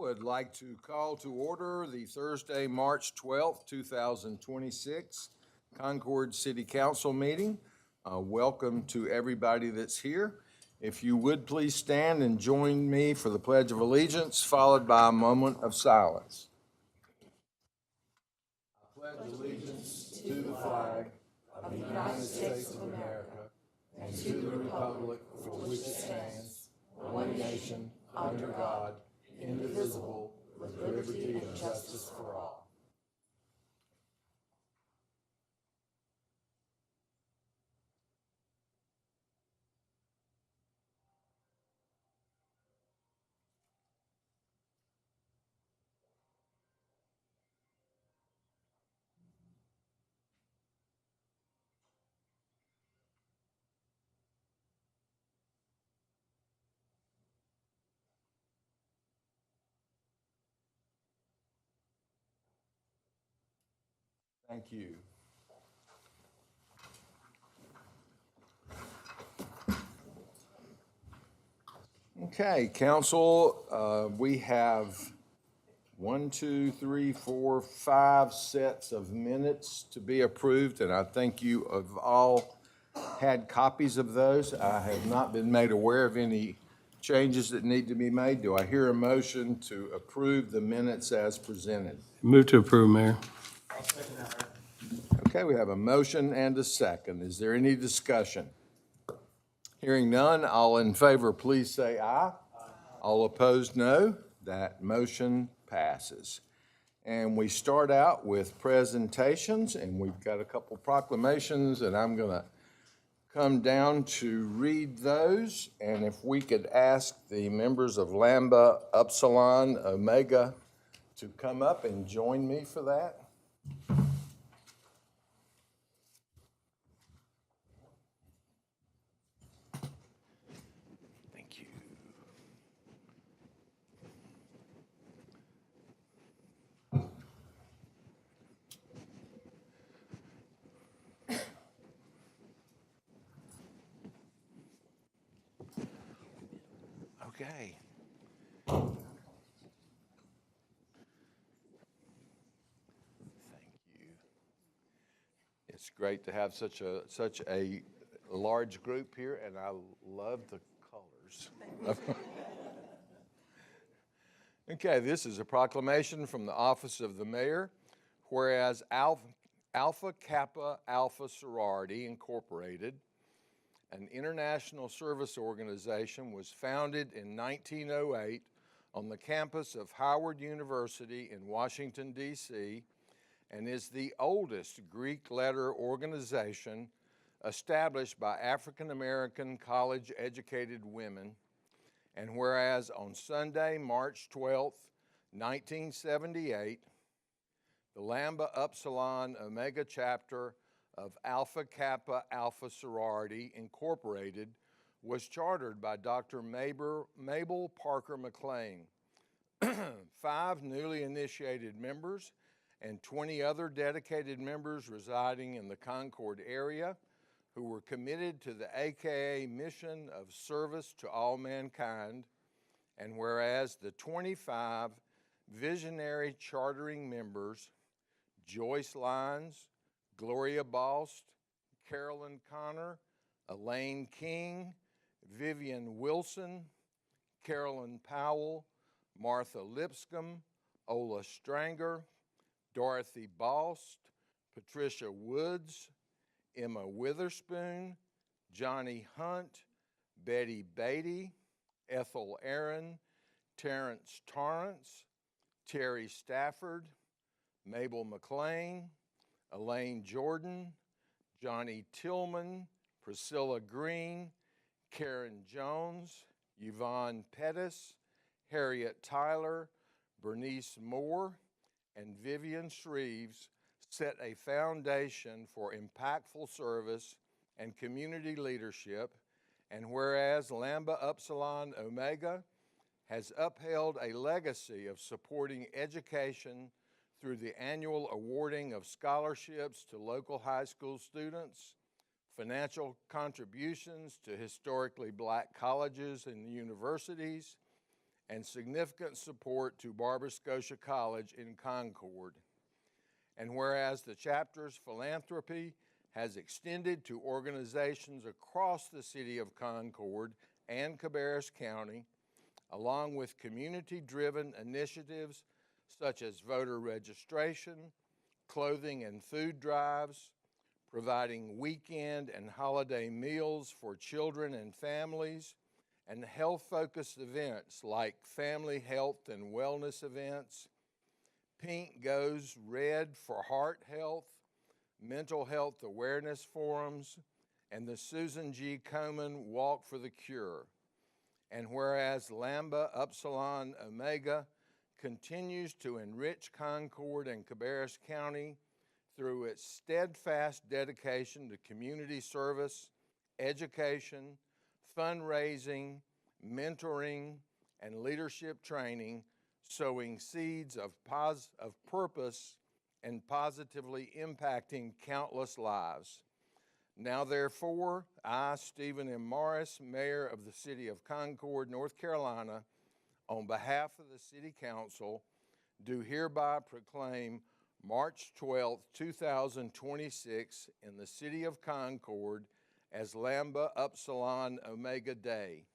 Would like to call to order the Thursday, March 12th, 2026 Concord City Council meeting. Welcome to everybody that's here. If you would please stand and join me for the Pledge of Allegiance, followed by a moment of silence. I pledge allegiance to the flag of the United States of America and to the republic for which it stands, one nation, under God, indivisible, with liberty and justice for all. Thank you. Okay, council, we have 5 sets of minutes to be approved, and I think you have all had copies of those. I have not been made aware of any changes that need to be made. Do I hear a motion to approve the minutes as presented? Move to approve, Mayor. Okay, we have a motion and a second. Is there any discussion? Hearing none, all in favor, please say aye. All opposed, no. That motion passes. And we start out with presentations, and we've got a couple proclamations, and I'm going to come down to read those. And if we could ask the members of Lambda Upsilon Omega to come up and join me for that. Thank you. Okay. Thank you. It's great to have such a large group here, and I love the colors. Okay, this is a proclamation from the Office of the Mayor, whereas Alpha Kappa Alpha Sorority Incorporated, an international service organization, was founded in 1908 on the campus of Howard University in Washington, D.C., and is the oldest Greek letter organization established by African American college-educated women. And whereas on Sunday, March 12th, 1978, the Lambda Upsilon Omega chapter of Alpha Kappa Alpha Sorority Incorporated was chartered by Dr. Mabel Parker McLean. 5 newly initiated members and 20 other dedicated members residing in the Concord area who were committed to the AKA mission of service to all mankind. And whereas the 25 visionary chartering members, Joyce Lyons, Gloria Bost, Carolyn Connor, Elaine King, Vivian Wilson, Carolyn Powell, Martha Lipscomb, Ola Stranger, Dorothy Bost, Patricia Woods, Emma Witherspoon, Johnny Hunt, Betty Beatty, Ethel Aaron, Terrence Torrance, Terry Stafford, Mabel McLean, Elaine Jordan, Johnny Tillman, Priscilla Green, Karen Jones, Yvonne Pettis, Harriet Tyler, Bernice Moore, and Vivian Shreves set a foundation for impactful service and community leadership. And whereas Lambda Upsilon Omega has upheld a legacy of supporting education through the annual awarding of scholarships to local high school students, financial contributions to historically black colleges and universities, and significant support to Barbara Scotia College in Concord. And whereas the chapter's philanthropy has extended to organizations across the city of Concord and Cabarrus County, along with community-driven initiatives such as voter registration, clothing and food drives, providing weekend and holiday meals for children and families, and health-focused events like family health and wellness events, Pink Goes Red for heart health, mental health awareness forums, and the Susan G. Komen Walk for the Cure. And whereas Lambda Upsilon Omega continues to enrich Concord and Cabarrus County through its steadfast dedication to community service, education, fundraising, mentoring, and leadership training, sowing seeds of purpose and positively impacting countless lives. Now therefore, I, Stephen M. Morris, Mayor of the City of Concord, North Carolina, on behalf of the City Council, do hereby proclaim March 12, 2026 in the City of Concord as Lambda Upsilon Omega Day.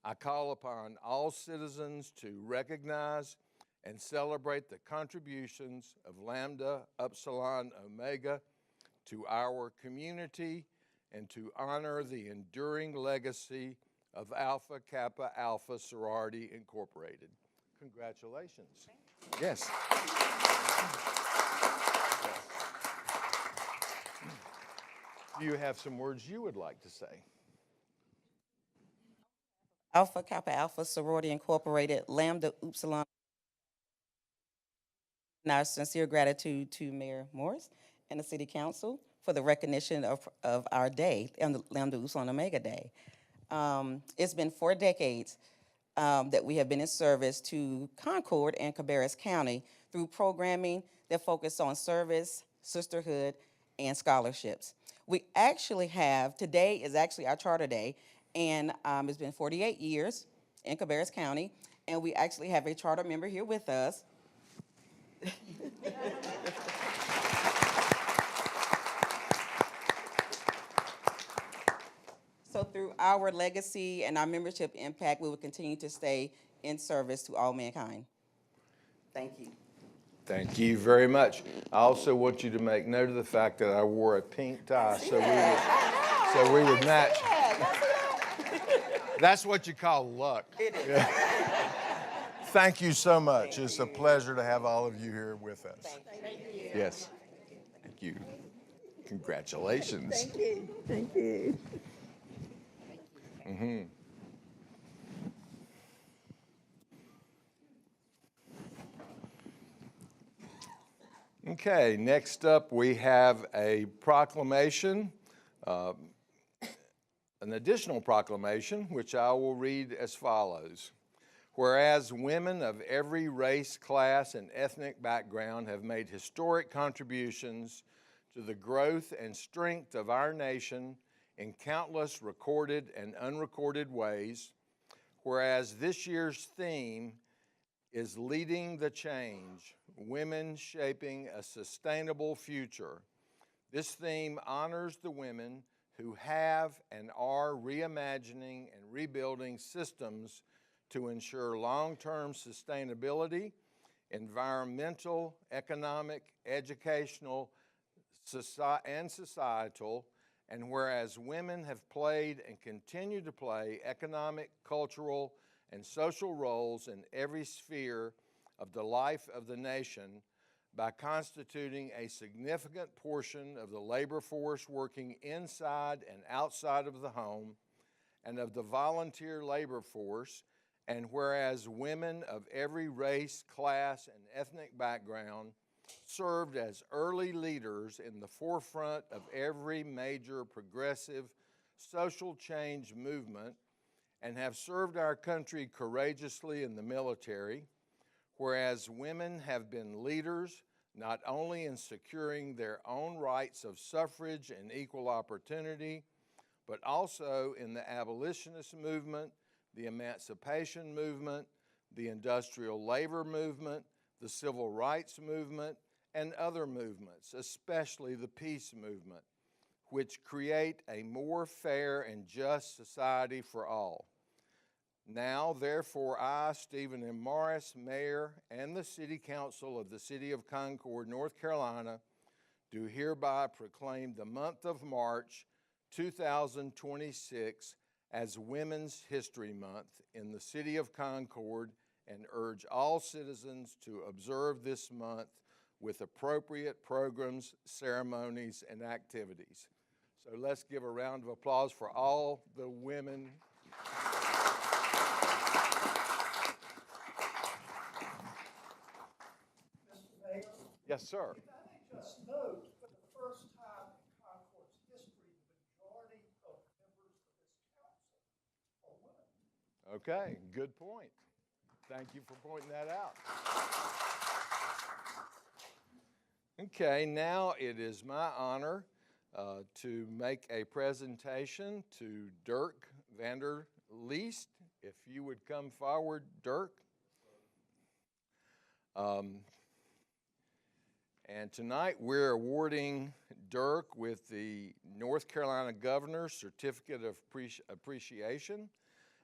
I call upon all citizens to recognize and celebrate the contributions of Lambda Upsilon Omega to our community and to honor the enduring legacy of Alpha Kappa Alpha Sorority Incorporated. Congratulations. Yes. Do you have some words you would like to say? Alpha Kappa Alpha Sorority Incorporated, Lambda Upsilon. And our sincere gratitude to Mayor Morris and the City Council for the recognition of our day, Lambda Upsilon Omega Day. It's been 4 decades that we have been in service to Concord and Cabarrus County through programming that focus on service, sisterhood, and scholarships. We actually have, today is actually our charter day, and it's been 48 years in Cabarrus County, and we actually have a charter member here with us. So through our legacy and our membership impact, we will continue to stay in service to all mankind. Thank you. Thank you very much. I also want you to make note of the fact that I wore a pink tie so we would match. That's what you call luck. It is. Yeah. Thank you so much. It's a pleasure to have all of you here with us. Thank you. Yes. Thank you. Congratulations. Thank you. Thank you. Mm-hmm. Okay, next up we have a proclamation, an additional proclamation, which I will read as follows. Whereas women of every race, class, and ethnic background have made historic contributions to the growth and strength of our nation in countless recorded and unrecorded ways, whereas this year's theme is Leading the Change, Women Shaping a Sustainable Future. This theme honors the women who have and are reimagining and rebuilding systems to ensure long-term sustainability, environmental, economic, educational, and societal, and whereas women have played and continue to play economic, cultural, and social roles in every sphere of the life of the nation by constituting a significant portion of the labor force working inside and outside of the home and of the volunteer labor force, and whereas women of every race, class, and ethnic background served as early leaders in the forefront of every major progressive social change movement and have served our country courageously in the military, whereas women have been leaders not only in securing their own rights of suffrage and equal opportunity, but also in the abolitionist movement, the emancipation movement, the industrial labor movement, the civil rights movement, and other movements, especially the peace movement, which create a more fair and just society for all. Now, therefore, I, Stephen M. Morris, Mayor, and the City Council of the City of Concord, North Carolina, do hereby proclaim the month of March 2026 as Women's History Month in the City of Concord and urge all citizens to observe this month with appropriate programs, ceremonies, and activities. So let's give a round of applause for all the women. Mr. Mayor, Yes, sir. if I may just note, for the first time in Concord's history, the majority of members of this council are women. Okay, good point. Thank you for pointing that out. Okay, now it is my honor to make a presentation to Dirk Vander Leest. If you would come forward, Dirk. And tonight we're awarding Dirk with the North Carolina Governor's Certificate of Appreciation.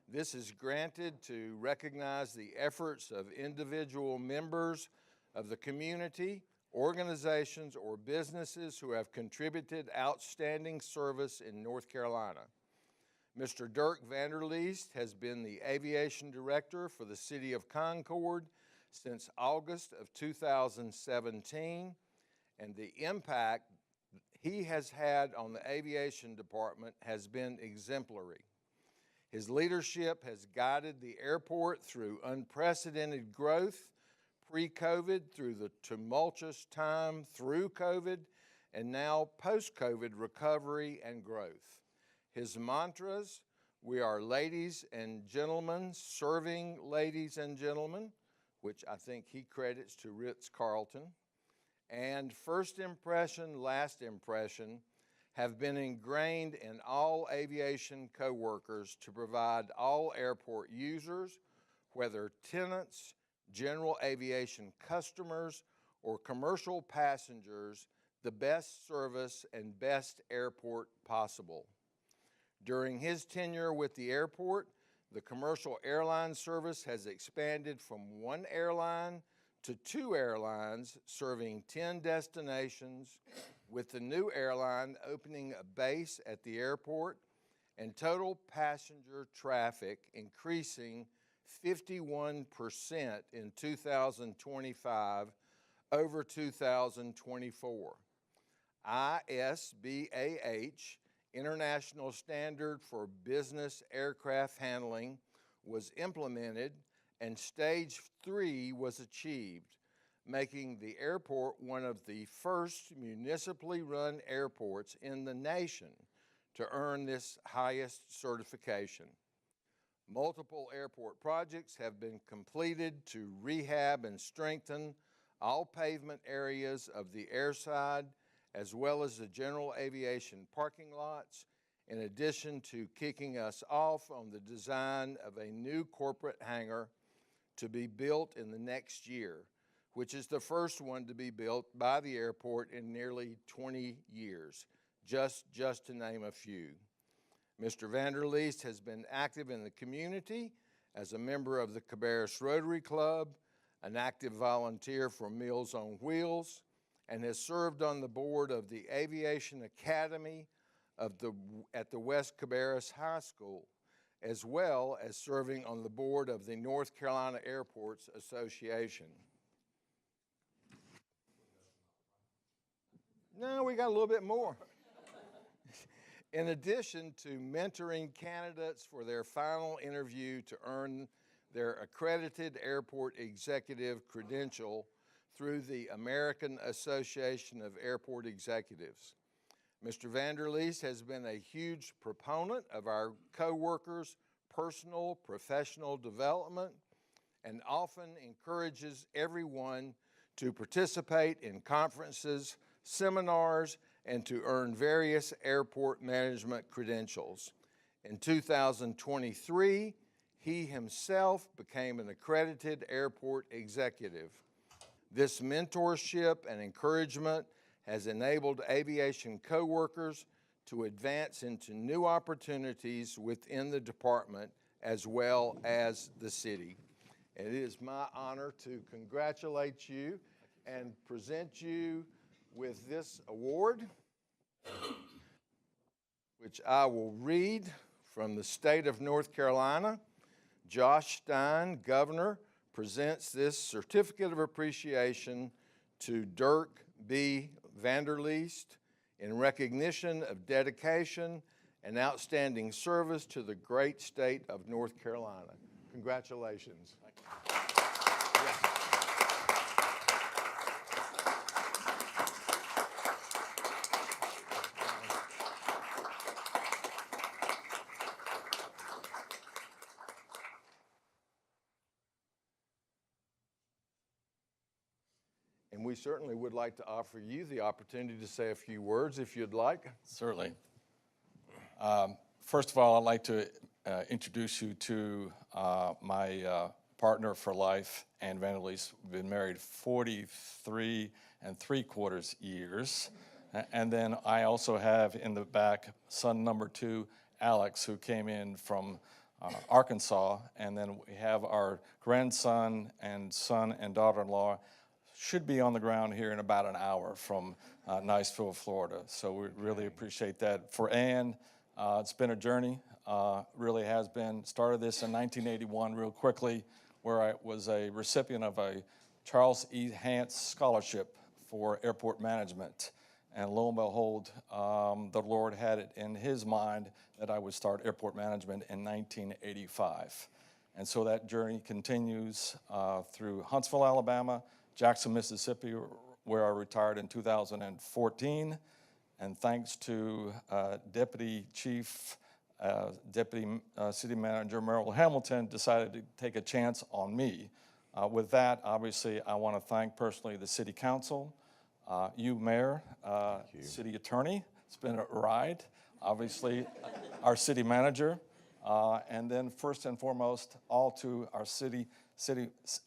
This is granted to recognize the efforts of individual members of the community, organizations, or businesses who have contributed outstanding service in North Carolina. Mr. Dirk Vander Leest has been the aviation director for the City of Concord since August of 2017, and the impact he has had on the aviation department has been exemplary. His leadership has guided the airport through unprecedented growth, pre-COVID, through the tumultuous time through COVID, and now post-COVID recovery and growth. His mantras, we are ladies and gentlemen, serving ladies and gentlemen, which I think he credits to Ritz-Carlton, and first impression, last impression, have been ingrained in all aviation coworkers to provide all airport users, whether tenants, general aviation customers, or commercial passengers, the best service and best airport possible. During his tenure with the airport, the commercial airline service has expanded from one airline to 2 airlines serving 10 destinations, with the new airline opening a base at the airport and total passenger traffic increasing 51% in 2025 over 2024. ISBAH, International Standard for Business Aircraft Handling, was implemented and Stage 3 was achieved, making the airport one of the first municipally run airports in the nation to earn this highest certification. Multiple airport projects have been completed to rehab and strengthen all pavement areas of the airside, as well as the general aviation parking lots, in addition to kicking us off on the design of a new corporate hangar to be built in the next year, which is the first one to be built by the airport in nearly 20 years, just to name a few. Mr. Vander Leest has been active in the community as a member of the Cabarrus Rotary Club, an active volunteer for Meals on Wheels, and has served on the board of the Aviation Academy at the West Cabarrus High School, as well as serving on the board of the North Carolina Airports Association. No, we got a little bit more. In addition to mentoring candidates for their final interview to earn their accredited airport executive credential through the American Association of Airport Executives, Mr. Vander Leest has been a huge proponent of our coworkers' personal, professional development and often encourages everyone to participate in conferences, seminars, and to earn various airport management credentials. In 2023, he himself became an accredited airport executive. This mentorship and encouragement has enabled aviation coworkers to advance into new opportunities within the department as well as the city. And it is my honor to congratulate you and present you with this award, which I will read from the state of North Carolina. Josh Stein, Governor, presents this certificate of appreciation to Dirk B. Vanderleest in recognition of dedication and outstanding service to the great state of North Carolina. Congratulations. And we certainly would like to offer you the opportunity to say a few words if you'd like. Certainly. First of all, I'd like to introduce you to my partner for life, Ann Vanderleest. We've been married 43 3/4 years. And then I also have in the back son number 2, Alex, who came in from Arkansas. And then we have our grandson and son and daughter-in-law should be on the ground here in about an hour from Niceville, Florida. So we really appreciate that. For Ann, it's been a journey, really has been. Started this in 1981 real quickly, where I was a recipient of a Charles E. Hance Scholarship for airport management. And lo and behold, the Lord had it in his mind that I would start airport management in 1985. And so that journey continues through Huntsville, Alabama, Jackson, Mississippi, where I retired in 2014. And thanks to Deputy Chief, Deputy City Manager Merrill Hamilton decided to take a chance on me. With that, obviously, I want to thank personally the City Council, you, Mayor, City Attorney. It's been a ride. Obviously, our City Manager, and then first and foremost, all to our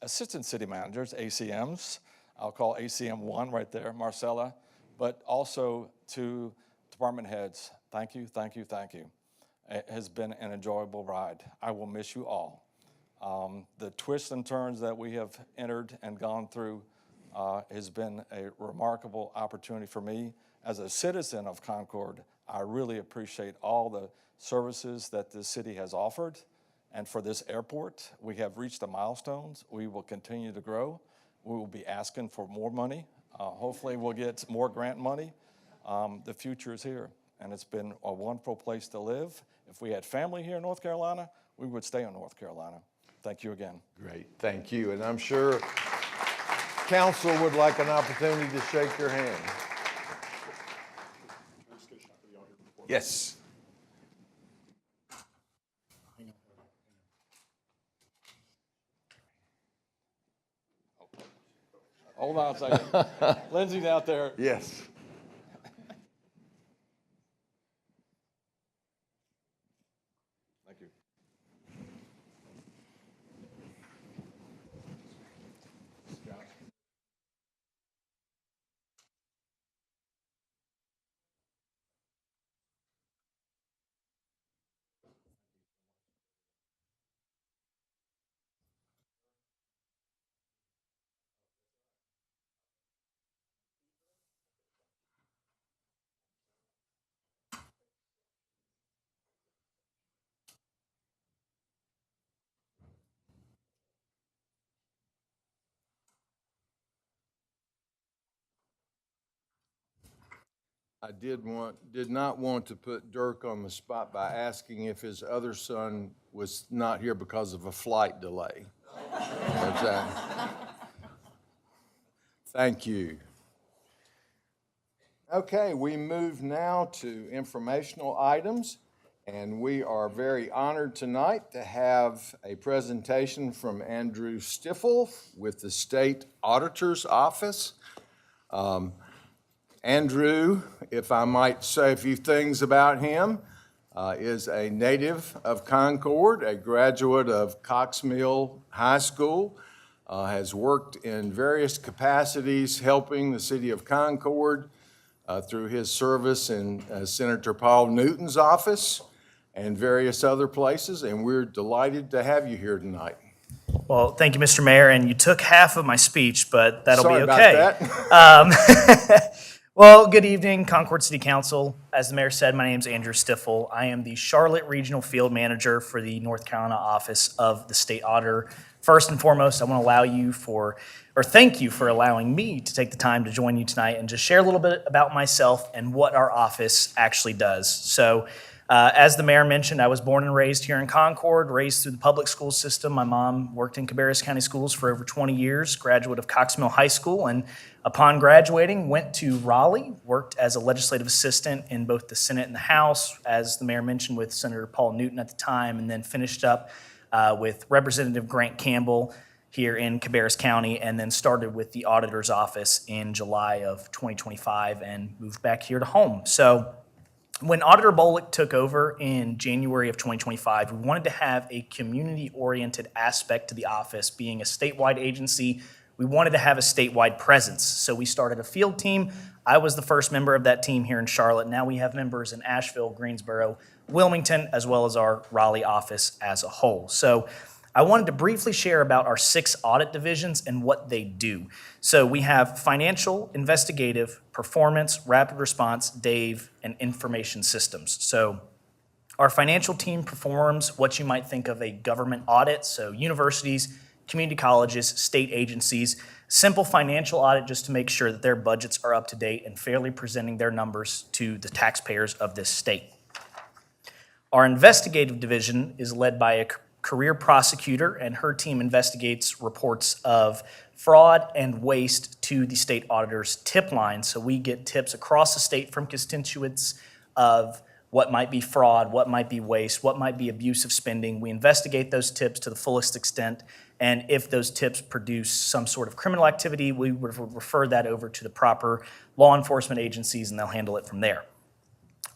Assistant City Managers, ACMs. I'll call ACM 1 right there, Marcella, but also to department heads. Thank you, thank you, thank you. It has been an enjoyable ride. I will miss you all. The twists and turns that we have entered and gone through has been a remarkable opportunity for me. As a citizen of Concord, I really appreciate all the services that the city has offered. And for this airport, we have reached the milestones. We will continue to grow. We will be asking for more money. Hopefully we'll get more grant money. The future is here, and it's been a wonderful place to live. If we had family here in North Carolina, we would stay in North Carolina. Thank you again. Great, thank you. And I'm sure council would like an opportunity to shake your hand. Yes. Hold on a second. Lindsay's out there. Yes. Thank you. I did not want to put Dirk on the spot by asking if his other son was not here because of a flight delay. That's that. Thank you. Okay, we move now to informational items, and we are very honored tonight to have a presentation from Andrew Stiffel with the State Auditor's Office. Andrew, if I might say a few things about him, is a native of Concord, a graduate of Cox Mill High School, has worked in various capacities helping the city of Concord through his service in Senator Paul Newton's office and various other places, and we're delighted to have you here tonight. Well, thank you, Mr. Mayor, and you took half of my speech, but that'll Sorry be okay. about that. Well, good evening, Concord City Council. As the mayor said, my name is Andrew Stiffel. I am the Charlotte Regional Field Manager for the North Carolina Office of the State Auditor. First and foremost, I want to thank you for allowing me to take the time to join you tonight and just share a little bit about myself and what our office actually does. So, as the mayor mentioned, I was born and raised here in Concord, raised through the public school system. My mom worked in Cabarrus County Schools for over 20 years, graduate of Cox Mill High School, and upon graduating, went to Raleigh, worked as a legislative assistant in both the Senate and the House, as the mayor mentioned, with Senator Paul Newton at the time, and then finished up with Representative Grant Campbell here in Cabarrus County, and then started with the auditor's office in July of 2025 and moved back here to home. So when Auditor Bolick took over in January of 2025, we wanted to have a community-oriented aspect to the office. Being a statewide agency, we wanted to have a statewide presence. So we started a field team. I was the first member of that team here in Charlotte. Now we have members in Asheville, Greensboro, Wilmington, as well as our Raleigh office as a whole. So I wanted to briefly share about our 6 audit divisions and what they do. So we have financial, investigative, performance, rapid response, DAVE, and information systems. So our financial team performs what you might think of a government audit, so universities, community colleges, state agencies, simple financial audit just to make sure that their budgets are up to date and fairly presenting their numbers to the taxpayers of this state. Our investigative division is led by a career prosecutor, and her team investigates reports of fraud and waste to the state auditor's tip line. So we get tips across the state from constituents of what might be fraud, what might be waste, what might be abusive spending. We investigate those tips to the fullest extent, and if those tips produce some sort of criminal activity, we would refer that over to the proper law enforcement agencies, and they'll handle it from there.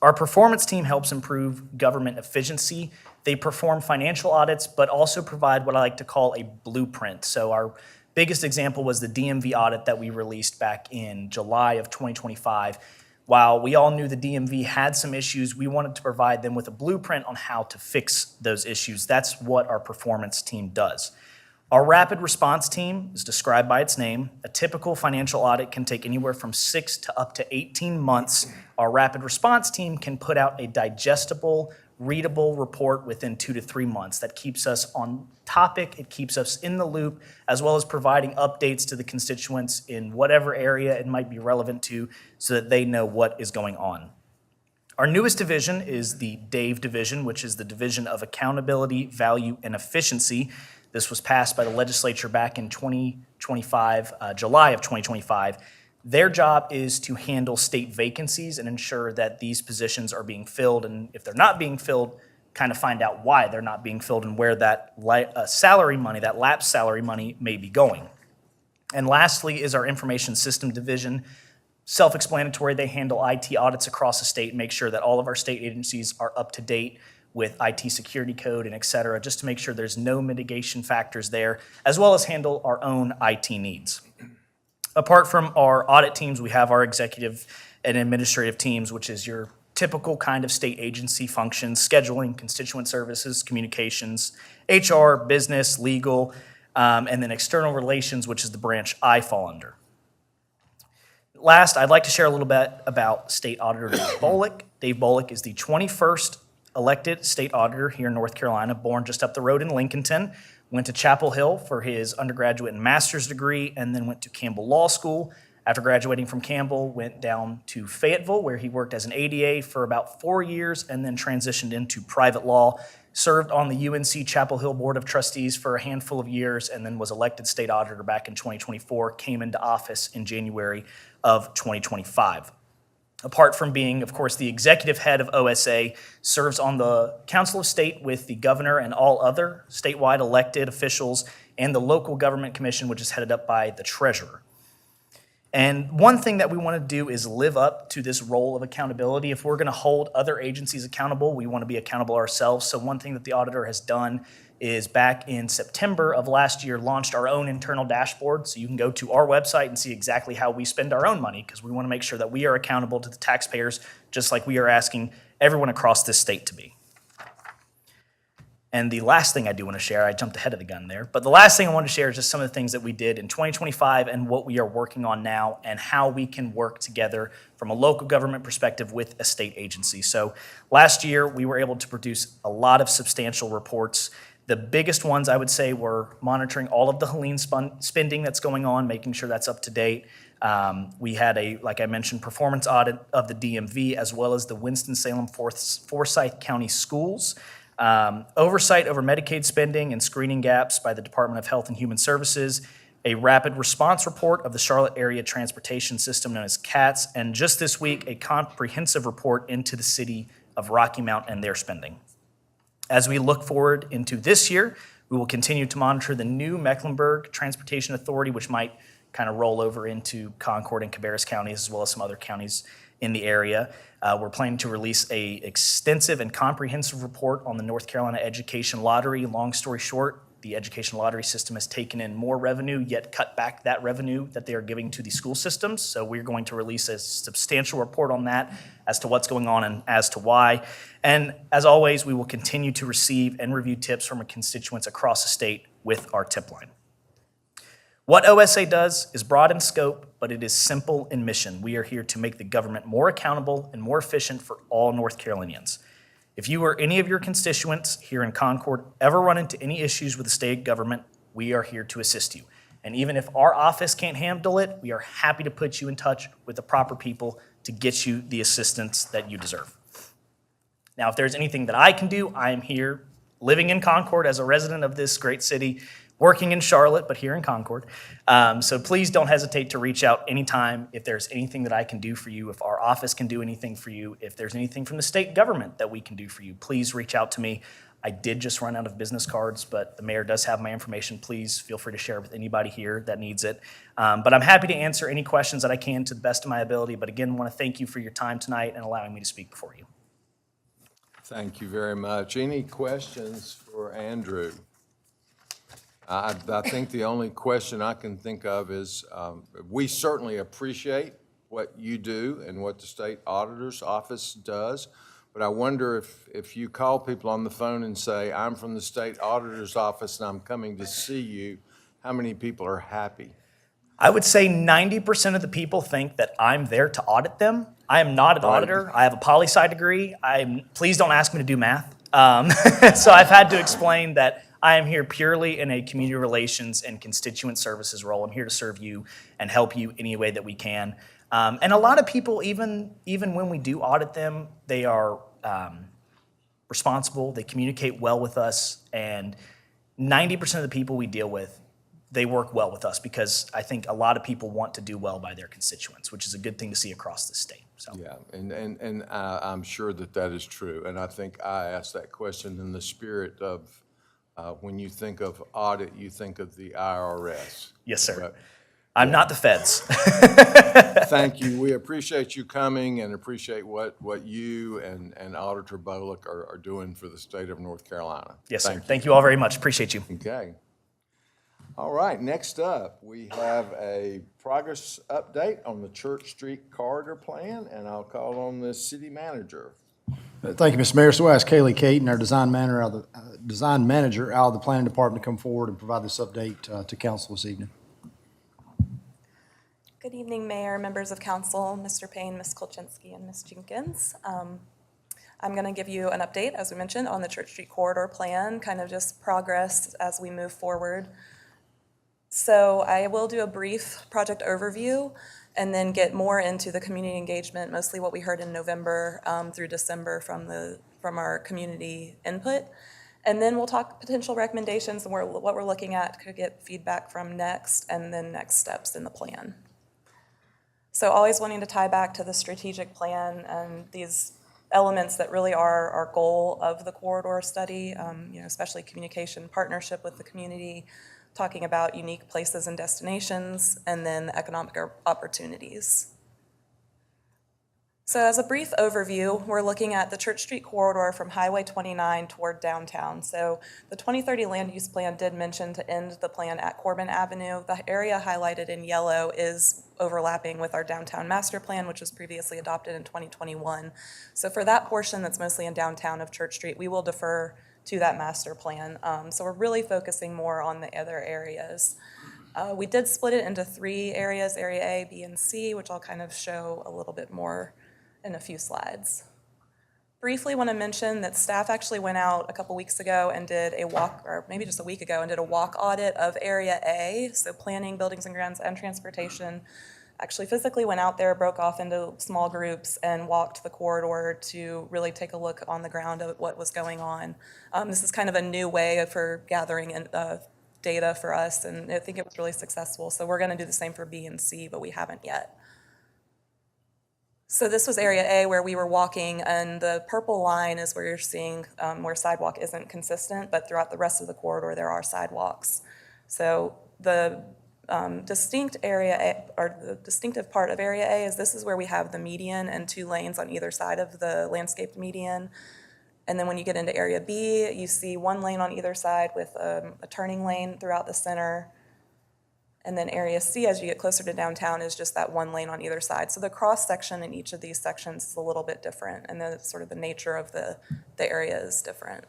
Our performance team helps improve government efficiency. They perform financial audits, but also provide what I like to call a blueprint. So our biggest example was the DMV audit that we released back in July of 2025. While we all knew the DMV had some issues, we wanted to provide them with a blueprint on how to fix those issues. That's what our performance team does. Our rapid response team is described by its name. A typical financial audit can take anywhere from 6 to up to 18 months. Our rapid response team can put out a digestible, readable report within 2 to 3 months. That keeps us on topic, it keeps us in the loop, as well as providing updates to the constituents in whatever area it might be relevant to so that they know what is going on. Our newest division is the DAVE division, which is the Division of Accountability, Value, and Efficiency. This was passed by the legislature back in 2025, July of 2025. Their job is to handle state vacancies and ensure that these positions are being filled, and if they're not being filled, kind of find out why they're not being filled and where that salary money, that lapsed salary money may be going. And lastly is our Information System Division. Self-explanatory, they handle IT audits across the state and make sure that all of our state agencies are up to date with IT security code and et cetera, just to make sure there's no mitigation factors there, as well as handle our own IT needs. Apart from our audit teams, we have our executive and administrative teams, which is your typical kind of state agency functions: scheduling, constituent services, communications, HR, business, legal, and then external relations, which is the branch I fall under. Last, I'd like to share a little bit about State Auditor Dave Bolick. Dave Bolick is the 21st elected state auditor here in North Carolina, born just up the road in Lincolnton. Went to Chapel Hill for his undergraduate and master's degree, and then went to Campbell Law School. After graduating from Campbell, went down to Fayetteville, where he worked as an ADA for about 4 years, and then transitioned into private law. Served on the UNC Chapel Hill Board of Trustees for a handful of years, and then was elected state auditor back in 2024, came into office in January of 2025. Apart from being, of course, the executive head of OSA, serves on the Council of State with the governor and all other statewide elected officials, and the local government commission, which is headed up by the treasurer. And one thing that we want to do is live up to this role of accountability. If we're going to hold other agencies accountable, we want to be accountable ourselves. So one thing that the auditor has done is back in September of last year, launched our own internal dashboard. So you can go to our website and see exactly how we spend our own money, because we want to make sure that we are accountable to the taxpayers, just like we are asking everyone across this state to be. And the last thing I do want to share, I jumped ahead of the gun there, but the last thing I want to share is just some of the things that we did in 2025 and what we are working on now and how we can work together from a local government perspective with a state agency. So last year, we were able to produce a lot of substantial reports. The biggest ones, I would say, were monitoring all of the Helene spending that's going on, making sure that's up to date. We had like I mentioned, performance audit of the DMV as well as the Winston-Salem Forsyth County Schools. Oversight over Medicaid spending and screening gaps by the Department of Health and Human Services, a rapid response report of the Charlotte Area Transportation System known as CATS, and just this week, a comprehensive report into the city of Rocky Mount and their spending. As we look forward into this year, we will continue to monitor the new Mecklenburg Transportation Authority, which might kind of roll over into Concord and Cabarrus counties, as well as some other counties in the area. We're planning to release an extensive and comprehensive report on the North Carolina Education Lottery. Long story short, the education lottery system has taken in more revenue, yet cut back that revenue that they are giving to the school systems. So we're going to release a substantial report on that as to what's going on and as to why. And as always, we will continue to receive and review tips from our constituents across the state with our tip line. What OSA does is broad in scope, but it is simple in mission. We are here to make the government more accountable and more efficient for all North Carolinians. If you or any of your constituents here in Concord ever run into any issues with the state government, we are here to assist you. And even if our office can't handle it, we are happy to put you in touch with the proper people to get you the assistance that you deserve. Now, if there's anything that I can do, I am here living in Concord as a resident of this great city, working in Charlotte, but here in Concord. So please don't hesitate to reach out anytime if there's anything that I can do for you, if our office can do anything for you, if there's anything from the state government that we can do for you, please reach out to me. I did just run out of business cards, but the mayor does have my information. Please feel free to share it with anybody here that needs it. But I'm happy to answer any questions that I can to the best of my ability. But again, I want to thank you for your time tonight and allowing me to speak before you. Thank you very much. Any questions for Andrew? I think the only question I can think of is, we certainly appreciate what you do and what the state auditor's office does, but I wonder if you call people on the phone and say, I'm from the state auditor's office and I'm coming to see you, how many people are happy? I would say 90% of the people think that I'm there to audit them. I am not an auditor. I have a poli-sci degree. Please don't ask me to do math. So I've had to explain that I am here purely in a community relations and constituent services role. I'm here to serve you and help you any way that we can. And a lot of people, even when we do audit them, they are responsible. They communicate well with us. And 90% of the people we deal with, they work well with us because I think a lot of people want to do well by their constituents, which is a good thing to see across the state. So. Yeah, and I'm sure that is true. And I think I asked that question in the spirit of, when you think of audit, you think of the IRS. Yes, sir. But, I'm not the feds. thank you. We appreciate you coming and appreciate what you and Auditor Bolick are doing for the state of North Carolina. Yes, sir. Thank you all very much. Appreciate you. Okay. All right, next up, we have a progress update on the Church Street Corridor Plan, and I'll call on the city manager. Thank you, Mr. Mayor. So I asked Kaylee Caton, our design manager out of the planning department, to come forward and provide this update to council this evening. Good evening, Mayor, members of council, Mr. Payne, Ms. Kolchinsky, and Ms. Jenkins. I'm going to give you an update, as we mentioned, on the Church Street Corridor Plan, kind of just progress as we move forward. So I will do a brief project overview and then get more into the community engagement, mostly what we heard in November through December from our community input. And then we'll talk potential recommendations and what we're looking at to get feedback from next, and then next steps in the plan. So always wanting to tie back to the strategic plan and these elements that really are our goal of the corridor study, especially communication, partnership with the community, talking about unique places and destinations, and then the economic opportunities. So as a brief overview, we're looking at the Church Street corridor from Highway 29 toward downtown. So the 2030 land use plan did mention to end the plan at Corbin Avenue. The area highlighted in yellow is overlapping with our downtown master plan, which was previously adopted in 2021. So for that portion that's mostly in downtown of Church Street, we will defer to that master plan. So we're really focusing more on the other areas. We did split it into 3 areas, Area A, B, and C, which I'll kind of show a little bit more in a few slides. Briefly want to mention that staff actually went out a couple weeks ago and did a walk, or maybe just a week ago, and did a walk audit of Area A, so planning, buildings and grounds, and transportation. Actually physically went out there, broke off into small groups, and walked the corridor to really take a look on the ground at what was going on. This is kind of a new way for gathering data for us, and I think it was really successful. So we're going to do the same for B and C, but we haven't yet. So this was Area A where we were walking, and the purple line is where you're seeing where sidewalk isn't consistent, but throughout the rest of the corridor there are sidewalks. So the distinct area, or the distinctive part of Area A is this is where we have the median and 2 lanes on either side of the landscaped median. And then when you get into Area B, you see 1 lane on either side with a turning lane throughout the center. And then Area C, as you get closer to downtown, is just that 1 lane on either side. So the cross section in each of these sections is a little bit different, and then sort of the nature of the area is different.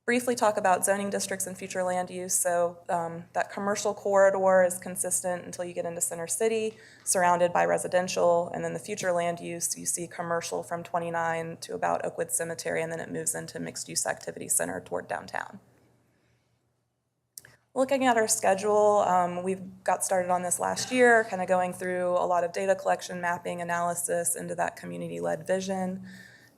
Briefly talk about zoning districts and future land use. So that commercial corridor is consistent until you get into Center City, surrounded by residential, and then the future land use, you see commercial from 29 to about Oakwood Cemetery, and then it moves into mixed use activity center toward downtown. Looking at our schedule, we've got started on this last year, kind of going through a lot of data collection, mapping, analysis into that community-led vision,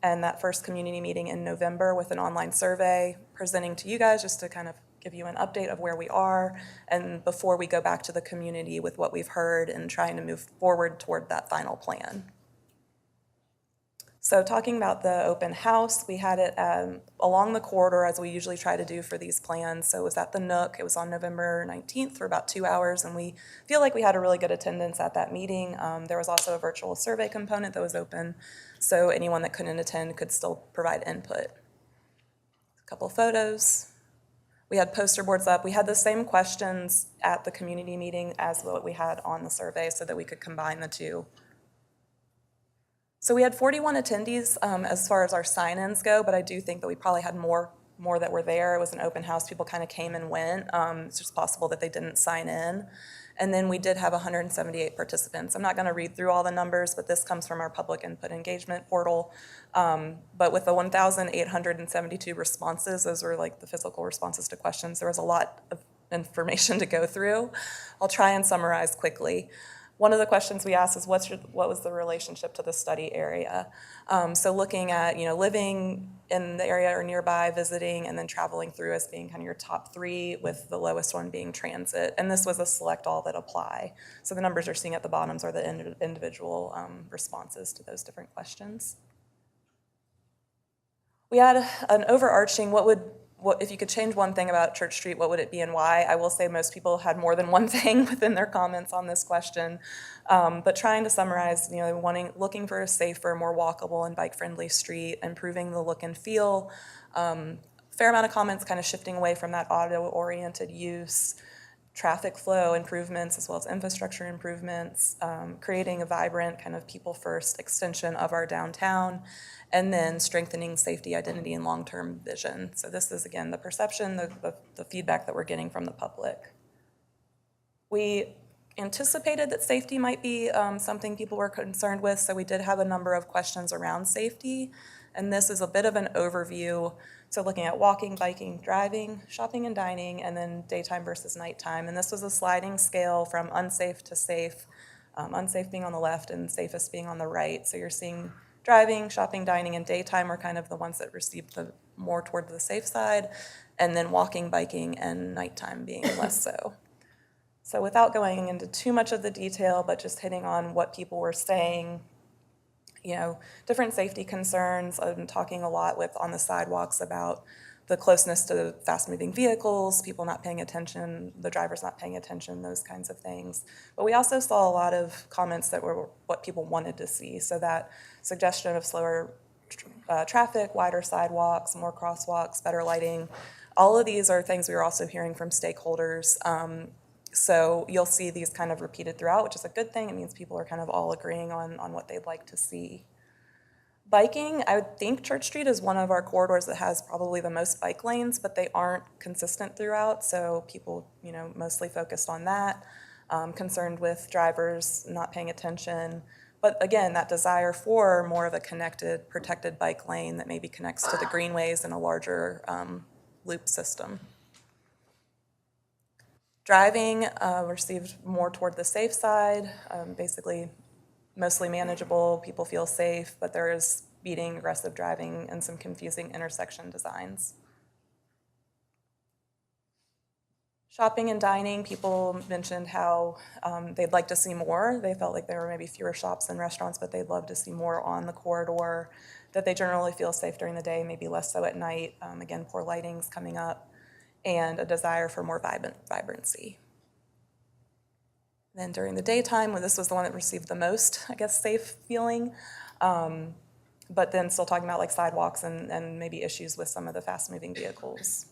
and that first community meeting in November with an online survey, presenting to you guys just to kind of give you an update of where we are, and before we go back to the community with what we've heard and trying to move forward toward that final plan. So talking about the open house, we had it along the corridor as we usually try to do for these plans. So it was at the Nook. It was on November 19th for about 2 hours, and we feel like we had a really good attendance at that meeting. There was also a virtual survey component that was open, so anyone that couldn't attend could still provide input. A couple photos. We had poster boards up. We had the same questions at the community meeting as what we had on the survey so that we could combine the two. So we had 41 attendees as far as our sign-ins go, but I do think that we probably had more that were there. It was an open house. People kind of came and went. It's just possible that they didn't sign in. And then we did have 178 participants. I'm not going to read through all the numbers, but this comes from our public input engagement portal. But with the 1,872 responses, those were like the physical responses to questions, there was a lot of information to go through. I'll try and summarize quickly. One of the questions we asked is what was the relationship to the study area? So looking at living in the area or nearby, visiting, and then traveling through as being kind of your top 3, with the lowest one being transit. And this was a select all that apply. So the numbers you're seeing at the bottoms are the individual responses to those different questions. We had an overarching, if you could change one thing about Church Street, what would it be and why? I will say most people had more than one thing within their comments on this question. But trying to summarize, looking for a safer, more walkable and bike-friendly street, improving the look and feel. Fair amount of comments kind of shifting away from that auto-oriented use, traffic flow improvements as well as infrastructure improvements, creating a vibrant kind of people-first extension of our downtown, and then strengthening safety, identity, and long-term vision. So this is, again, the perception, the feedback that we're getting from the public. We anticipated that safety might be something people were concerned with, so we did have a number of questions around safety, and this is a bit of an overview. So looking at walking, biking, driving, shopping and dining, and then daytime versus nighttime. And this was a sliding scale from unsafe to safe, unsafe being on the left and safest being on the right. So you're seeing driving, shopping, dining, and daytime are kind of the ones that received the more toward the safe side, and then walking, biking, and nighttime being less so. So without going into too much of the detail, but just hitting on what people were saying, different safety concerns. I'm talking a lot on the sidewalks about the closeness to fast-moving vehicles, people not paying attention, the drivers not paying attention, those kinds of things. But we also saw a lot of comments that were what people wanted to see. So that suggestion of slower traffic, wider sidewalks, more crosswalks, better lighting, all of these are things we were also hearing from stakeholders. So you'll see these kind of repeated throughout, which is a good thing. It means people are kind of all agreeing on what they'd like to see. Biking, I would think Church Street is one of our corridors that has probably the most bike lanes, but they aren't consistent throughout, so people, mostly focused on that, concerned with drivers not paying attention. But again, that desire for more of a connected, protected bike lane that maybe connects to the greenways in a larger loop system. Driving received more toward the safe side, basically mostly manageable, people feel safe, but there is speeding, aggressive driving, and some confusing intersection designs. Shopping and dining, people mentioned how they'd like to see more. They felt like there were maybe fewer shops and restaurants, but they'd love to see more on the corridor, that they generally feel safe during the day, maybe less so at night. Again, poor lighting's coming up, and a desire for more vibrancy. Then during the daytime, when this was the one that received the most, safe feeling, but then still talking about like sidewalks and maybe issues with some of the fast-moving vehicles.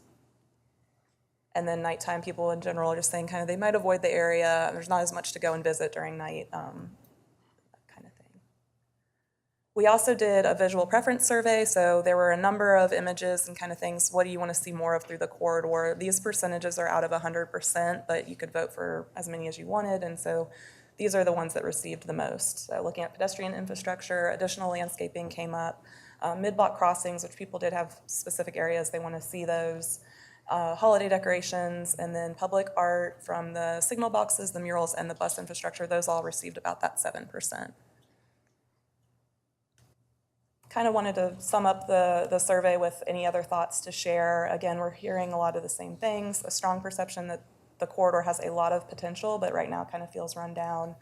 And then nighttime, people in general are just saying kind of they might avoid the area. There's not as much to go and visit during night, that kind of thing. We also did a visual preference survey, so there were a number of images and kind of things. What do you want to see more of through the corridor? These percentages are out of 100%, but you could vote for as many as you wanted, and so these are the ones that received the most. So looking at pedestrian infrastructure, additional landscaping came up, mid-block crossings, which people did have specific areas they want to see those, holiday decorations, and then public art from the signal boxes, the murals, and the bus infrastructure. Those all received about that 7%. Kind of wanted to sum up the survey with any other thoughts to share. Again, we're hearing a lot of the same things, a strong perception that the corridor has a lot of potential, but right now kind of feels run down.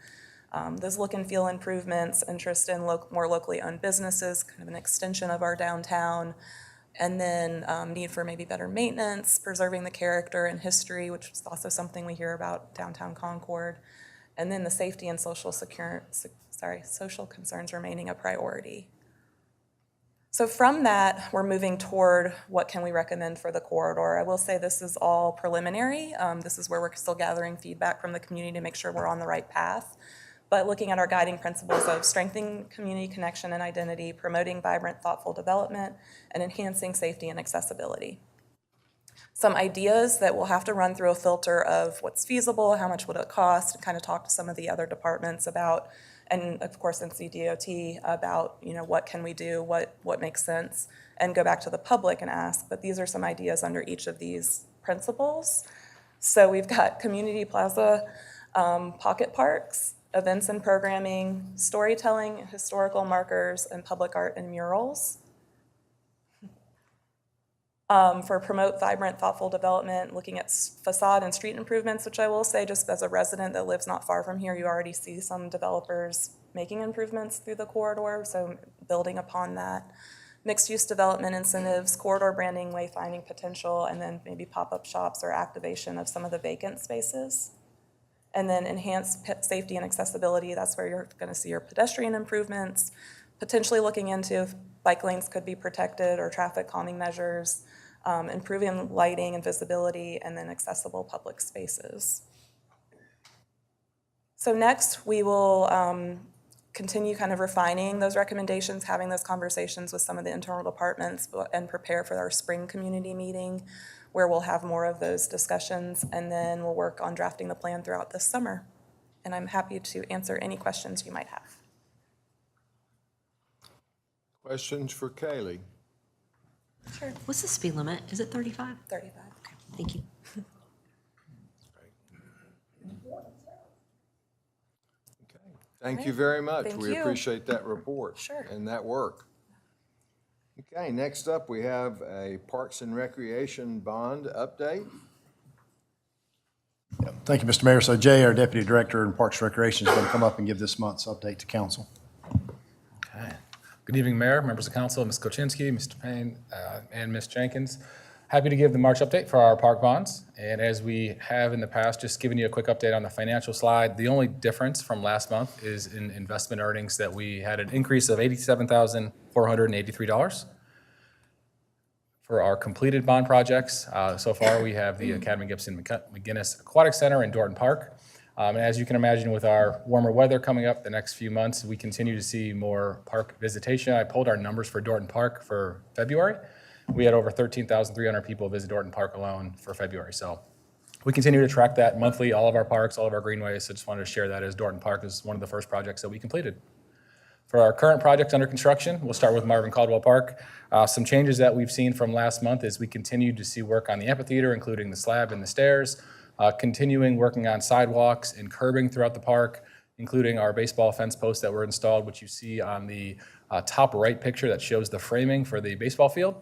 Those look and feel improvements, interest in more locally owned businesses, kind of an extension of our downtown, and then need for maybe better maintenance, preserving the character and history, which is also something we hear about downtown Concord, and then the safety and social concerns remaining a priority. So from that, we're moving toward what can we recommend for the corridor. I will say this is all preliminary. This is where we're still gathering feedback from the community to make sure we're on the right path. But looking at our guiding principles of strengthening community connection and identity, promoting vibrant, thoughtful development, and enhancing safety and accessibility. Some ideas that we'll have to run through a filter of what's feasible, how much would it cost, and kind of talk to some of the other departments about, and of course NCDOT about, what can we do, what makes sense, and go back to the public and ask. But these are some ideas under each of these principles. So we've got community plaza, pocket parks, events and programming, storytelling, historical markers, and public art and murals. For promote vibrant, thoughtful development, looking at facade and street improvements, which I will say, just as a resident that lives not far from here, you already see some developers making improvements through the corridor, so building upon that. Mixed-use development incentives, corridor branding, wayfinding potential, and then maybe pop-up shops or activation of some of the vacant spaces. And then enhanced safety and accessibility, that's where you're gonna see your pedestrian improvements, potentially looking into if bike lanes could be protected or traffic calming measures, improving lighting and visibility, and then accessible public spaces. So next, we will continue kind of refining those recommendations, having those conversations with some of the internal departments, and prepare for our spring community meeting, where we'll have more of those discussions, and then we'll work on drafting the plan throughout this summer. And I'm happy to answer any questions you might have. Questions for Kaylee? Sure. What's the speed limit? Is it 35? 35. Thank you. Thank you very much. Thank We you. appreciate that report. Sure. And that work. Okay, next up, we have a Parks and Recreation bond update. Thank you, Mr. Mayor. So Jay, our Deputy Director in Parks and Recreation, is going to come up and give this month's update to council. Okay. Good evening, Mayor, members of council, Ms. Koczynski, Mr. Payne, and Ms. Jenkins. Happy to give the March update for our park bonds. And as we have in the past, just giving you a quick update on the financial slide. The only difference from last month is in investment earnings that we had an increase of $87,483. For our completed bond projects, so far we have the Academy Gibson McGinnis Aquatic Center in Dorton Park. And as you can imagine, with our warmer weather coming up the next few months, we continue to see more park visitation. I pulled our numbers for Dorton Park for February. We had over 13,300 people visit Dorton Park alone for February. So we continue to track that monthly, all of our parks, all of our greenways. So just wanted to share that as Dorton Park is one of the first projects that we completed. For our current projects under construction, we'll start with Marvin Caldwell Park. Some changes that we've seen from last month is we continue to see work on the amphitheater, including the slab and the stairs, continuing working on sidewalks and curbing throughout the park, including our baseball fence posts that were installed, which you see on the top right picture that shows the framing for the baseball field.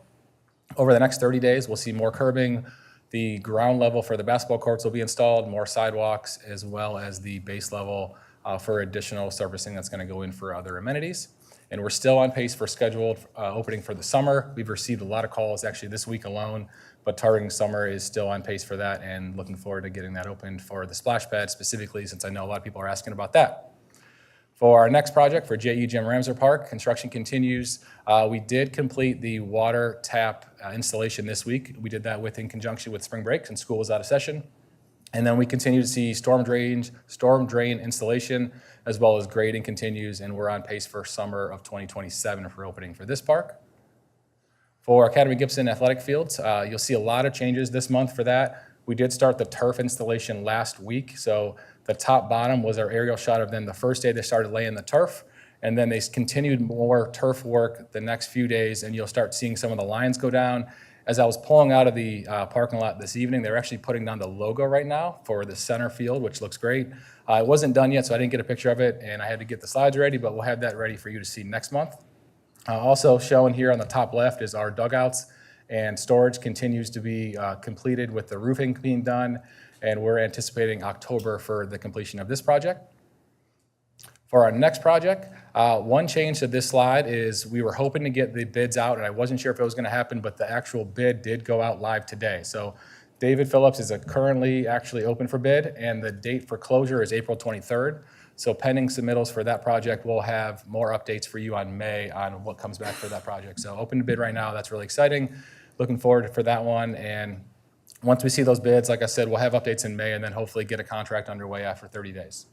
Over the next 30 days, we'll see more curbing. The ground level for the basketball courts will be installed, more sidewalks, as well as the base level for additional servicing that's going to go in for other amenities. And we're still on pace for scheduled opening for the summer. We've received a lot of calls actually this week alone, but targeting summer is still on pace for that and looking forward to getting that opened for the splash pad specifically, since I know a lot of people are asking about that. For our next project for J.E. Jim Ramsar Park, construction continues. We did complete the water tap installation this week. We did that in conjunction with spring break since school was out of session. And then we continue to see storm drain installation, as well as grading continues, and we're on pace for summer of 2027 for opening for this park. For Academy Gibson Athletic Fields, you'll see a lot of changes this month for that. We did start the turf installation last week, so the top bottom was our aerial shot of them the first day they started laying the turf, and then they continued more turf work the next few days, and you'll start seeing some of the lines go down. As I was pulling out of the parking lot this evening, they're actually putting down the logo right now for the center field, which looks great. It wasn't done yet, so I didn't get a picture of it, and I had to get the slides ready, but we'll have that ready for you to see next month. Also shown here on the top left is our dugouts, and storage continues to be completed with the roofing being done, and we're anticipating October for the completion of this project. For our next project, one change to this slide is we were hoping to get the bids out, and I wasn't sure if it was going to happen, but the actual bid did go out live today. So David Phillips is currently actually open for bid, and the date for closure is April 23rd. So pending submittals for that project, we'll have more updates for you on May on what comes back for that project. So open to bid right now. That's really exciting. Looking forward for that one. And once we see those bids, like I said, we'll have updates in May and then hopefully get a contract underway after 30 days.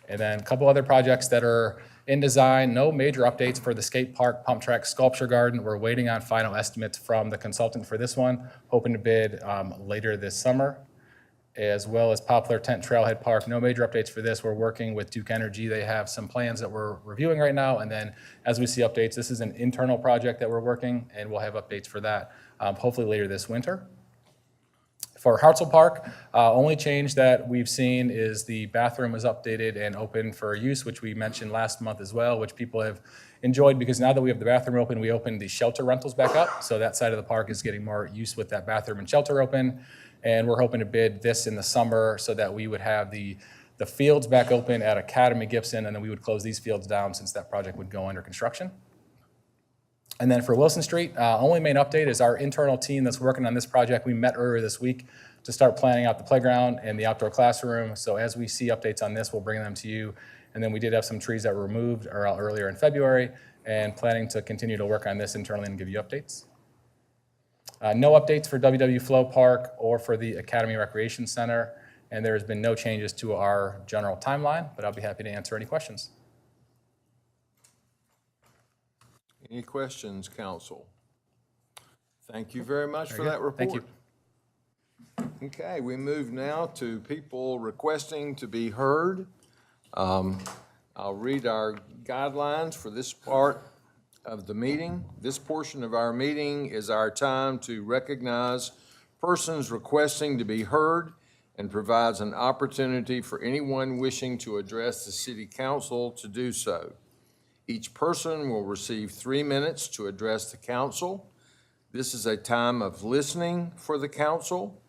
And then a couple other projects that are in design, no major updates for the skate park, pump track, sculpture garden. We're waiting on final estimates from the consultant for this one, hoping to bid later this summer, as well as Poplar Tent Trailhead Park. No major updates for this. We're working with Duke Energy. They have some plans that we're reviewing right now. And then as we see updates, this is an internal project that we're working, and we'll have updates for that hopefully later this winter. For Hartzell Park, only change that we've seen is the bathroom was updated and open for use, which we mentioned last month as well, which people have enjoyed because now that we have the bathroom open, we opened the shelter rentals back up. So that side of the park is getting more use with that bathroom and shelter open. And we're hoping to bid this in the summer so that we would have the fields back open at Academy Gibson, and then we would close these fields down since that project would go under construction. And then for Wilson Street, only main update is our internal team that's working on this project. We met earlier this week to start planning out the playground and the outdoor classroom. So as we see updates on this, we'll bring them to you. And then we did have some trees that were removed earlier in February, and planning to continue to work on this internally and give you updates. No updates for WW Flow Park or for the Academy Recreation Center, and there has been no changes to our general timeline, but I'll be happy to answer any questions. Any questions, council? Thank you very much for that report. Thank you. Okay, we move now to people requesting to be heard. I'll read our guidelines for this part of the meeting. This portion of our meeting is our time to recognize persons requesting to be heard and provides an opportunity for anyone wishing to address the city council to do so. Each person will receive 3 minutes to address the council. This is a time of listening for the council.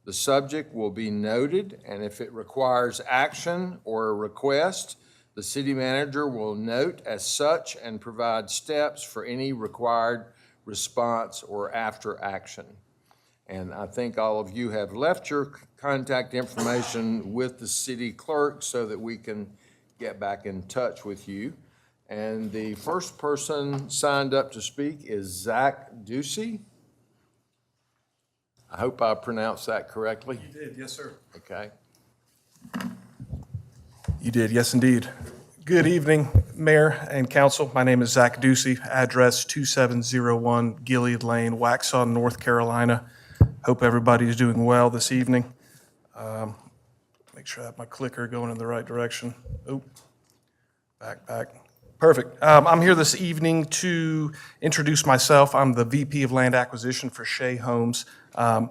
The subject will be noted, and if it requires action or a request, the city manager will note as such and provide steps for any required response or after action. And I think all of you have left your contact information with the city clerk so that we can get back in touch with you. And the first person signed up to speak is Zach Ducey. I hope I pronounced that correctly. You did, yes, sir. Okay. You did, yes, indeed. Good evening, Mayor and Council. My name is Zach Ducey, address 2701 Gilead Lane, Waxhaw, North Carolina. Hope everybody's doing well this evening. Make sure I have my clicker going in the right direction. Oh, back. Perfect. I'm here this evening to introduce myself. I'm the VP of Land Acquisition for Shea Homes,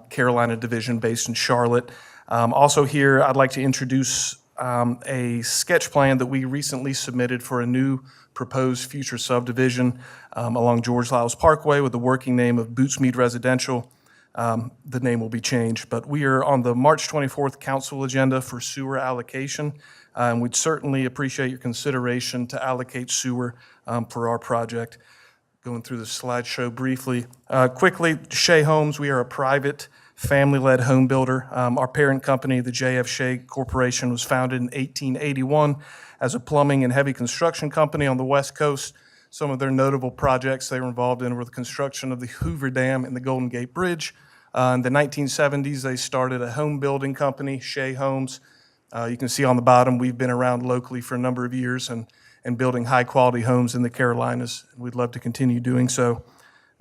Carolina Division based in Charlotte. Also here, I'd like to introduce a sketch plan that we recently submitted for a new proposed future subdivision along George Liles Parkway with the working name of Bootsmead Residential. The name will be changed, but we are on the March 24th council agenda for sewer allocation. And we'd certainly appreciate your consideration to allocate sewer for our project. Going through the slideshow briefly. Quickly, Shea Homes, we are a private family-led home builder. Our parent company, the J.F. Shea Corporation, was founded in 1881 as a plumbing and heavy construction company on the West Coast. Some of their notable projects they were involved in were the construction of the Hoover Dam and the Golden Gate Bridge. In the 1970s, they started a home building company, Shea Homes. You can see on the bottom, we've been around locally for a number of years and building high-quality homes in the Carolinas. We'd love to continue doing so.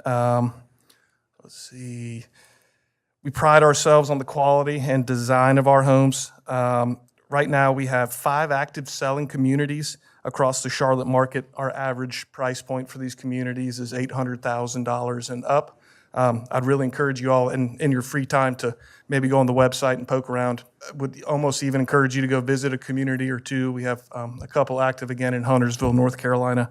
Let's see. We pride ourselves on the quality and design of our homes. Right now, we have 5 active selling communities across the Charlotte market. Our average price point for these communities is $800,000 and up. I'd really encourage you all in your free time to maybe go on the website and poke around. Would almost even encourage you to go visit a community or two. We have a couple active again in Huntersville, North Carolina.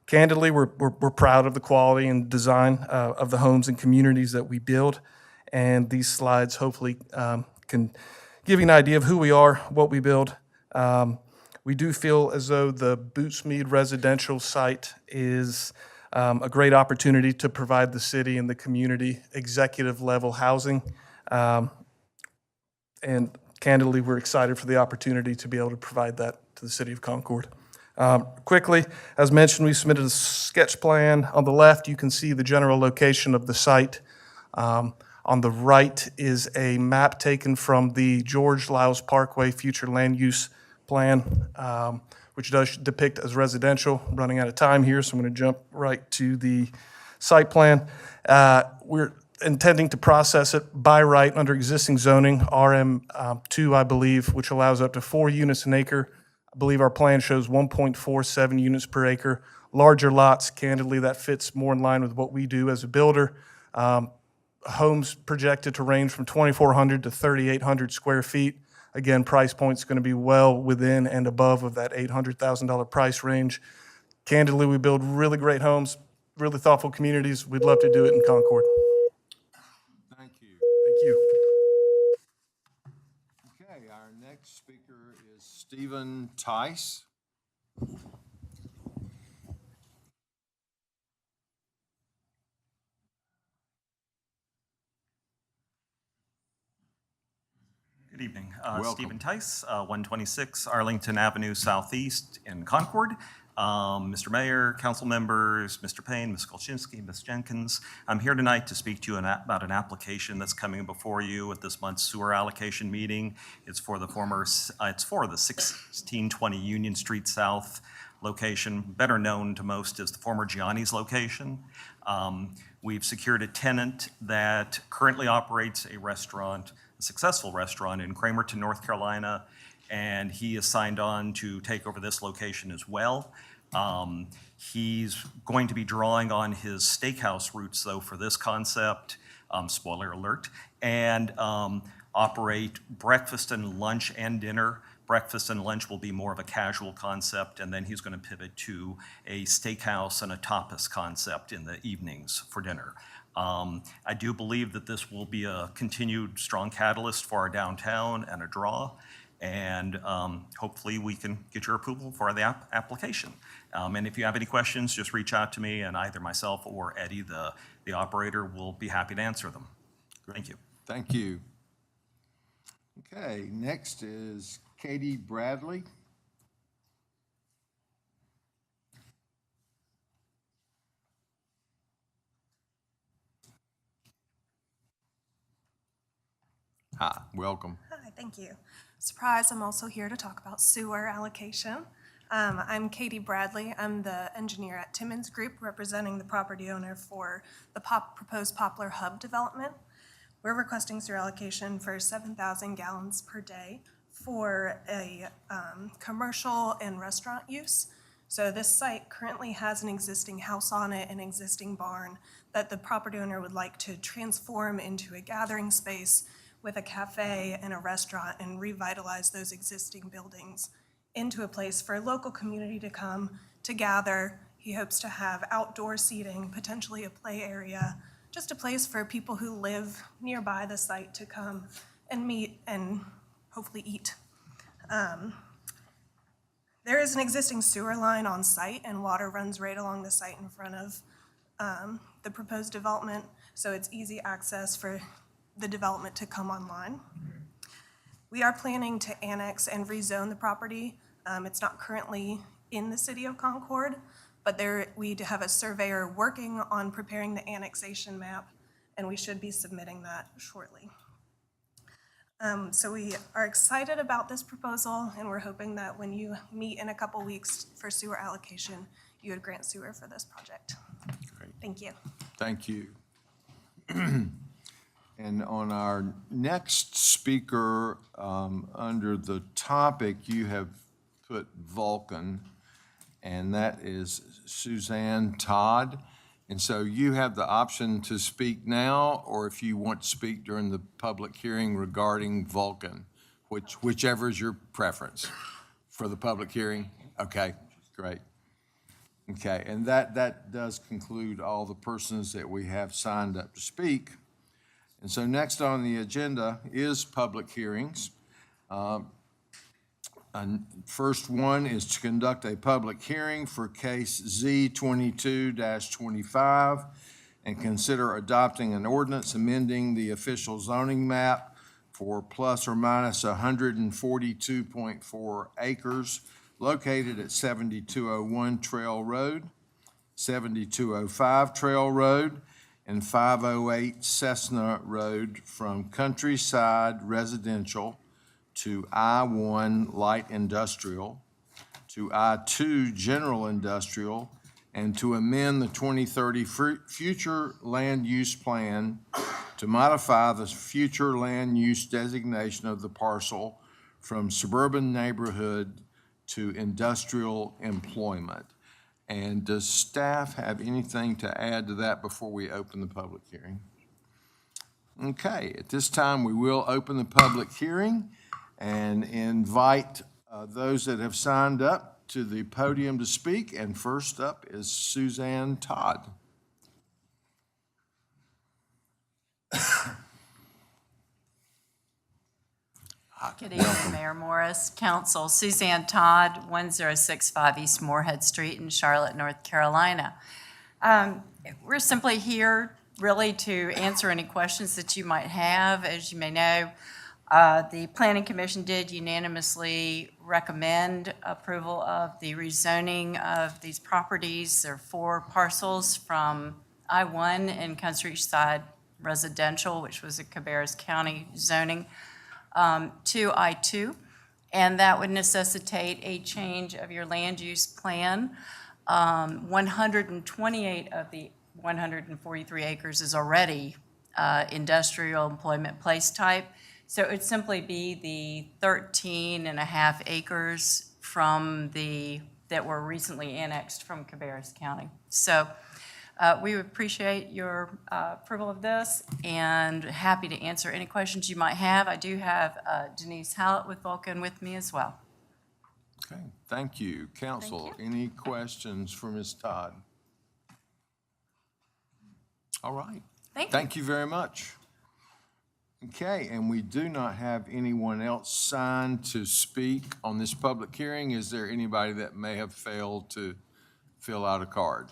Candidly, we're proud of the quality and design of the homes and communities that we build. And these slides hopefully can give you an idea of who we are, what we build. We do feel as though the Bootsmead residential site is a great opportunity to provide the city and the community executive level housing. And candidly, we're excited for the opportunity to be able to provide that to the city of Concord. Quickly, as mentioned, we submitted a sketch plan. On the left, you can see the general location of the site. On the right is a map taken from the George Liles Parkway Future Land Use Plan, which does depict as residential. I'm running out of time here, so I'm going to jump right to the site plan. We're intending to process it by right under existing zoning, RM2, I believe, which allows up to 4 units an acre. I believe our plan shows 1.47 units per acre. Larger lots, candidly, that fits more in line with what we do as a builder. Homes projected to range from 2,400 to 3,800 square feet. Again, price point's going to be well within and above of that $800,000 price range. Candidly, we build really great homes, really thoughtful communities. We'd love to do it in Concord. Thank you. Thank you. Okay, our next speaker is Stephen Tice. Good evening. Welcome. Stephen Tice, 126 Arlington Avenue Southeast in Concord. Mr. Mayor, council members, Mr. Payne, Ms. Kolchinsky, Ms. Jenkins, I'm here tonight to speak to you about an application that's coming before you at this month's sewer allocation meeting. It's for the 1620 Union Street South location, better known to most as the former Gianni's location. We've secured a tenant that currently operates a restaurant, a successful restaurant in Cramerton, North Carolina, and he is signed on to take over this location as well. He's going to be drawing on his steakhouse roots, though, for this concept, spoiler alert, and operate breakfast and lunch and dinner. Breakfast and lunch will be more of a casual concept, and then he's going to pivot to a steakhouse and a tapas concept in the evenings for dinner. I do believe that this will be a continued strong catalyst for our downtown and a draw, and hopefully we can get your approval for the application. And if you have any questions, just reach out to me, and either myself or Eddie, the operator, will be happy to answer them. Thank you. Thank you. Okay, next is Katie Bradley. Hi, welcome. Hi, thank you. Surprise, I'm also here to talk about sewer allocation. I'm Katie Bradley. I'm the engineer at Timmons Group, representing the property owner for the proposed Poplar Hub development. We're requesting sewer allocation for 7,000 gallons per day for a commercial and restaurant use. So this site currently has an existing house on it, an existing barn that the property owner would like to transform into a gathering space with a cafe and a restaurant and revitalize those existing buildings into a place for a local community to come to gather. He hopes to have outdoor seating, potentially a play area, just a place for people who live nearby the site to come and meet and hopefully eat. There is an existing sewer line on site and water runs right along the site in front of the proposed development, so it's easy access for the development to come online. We are planning to annex and rezone the property. It's not currently in the city of Concord, but we do have a surveyor working on preparing the annexation map, and we should be submitting that shortly. So we are excited about this proposal, and we're hoping that when you meet in a couple weeks for sewer allocation, you would grant sewer for this project. Great. Thank you. Thank you. And on our next speaker, under the topic, you have put Vulcan, and that is Suzanne Todd. And so you have the option to speak now, or if you want to speak during the public hearing regarding Vulcan, whichever is your preference for the public hearing. Okay, great. Okay, and that does conclude all the persons that we have signed up to speak. And so next on the agenda is public hearings. And first one is to conduct a public hearing for case Z 22-25 and consider adopting an ordinance amending the official zoning map for plus or minus 142.4 acres located at 7201 Trail Road, 7205 Trail Road, and 508 Cessna Road from Countryside Residential to I-1 Light Industrial, to I-2 General Industrial, and to amend the 2030 Future Land Use Plan to modify the future land use designation of the parcel from suburban neighborhood to industrial employment. And does staff have anything to add to that before we open the public hearing? Okay, at this time, we will open the public hearing and invite those that have signed up to the podium to speak. And first up is Suzanne Todd. Good evening, Mayor Morris, Council. Suzanne Todd, 1065 East Moorhead Street in Charlotte, North Carolina. We're simply here really to answer any questions that you might have. As you may know, the Planning Commission did unanimously recommend approval of the rezoning of these properties. There are 4 parcels from I-1 and Countryside Residential, which was a Cabarrus County zoning, to I-2, and that would necessitate a change of your land use plan. 128 of the 143 acres is already industrial employment place type, so it would simply be the 13.5 acres from that were recently annexed from Cabarrus County. So we would appreciate your approval of this and happy to answer any questions you might have. I do have Denise Hallett with Vulcan with me as well. Okay, thank you. Council, any questions for Ms. Todd? All right. Thank you very much. Okay, and we do not have anyone else signed to speak on this public hearing. Is there anybody that may have failed to fill out a card?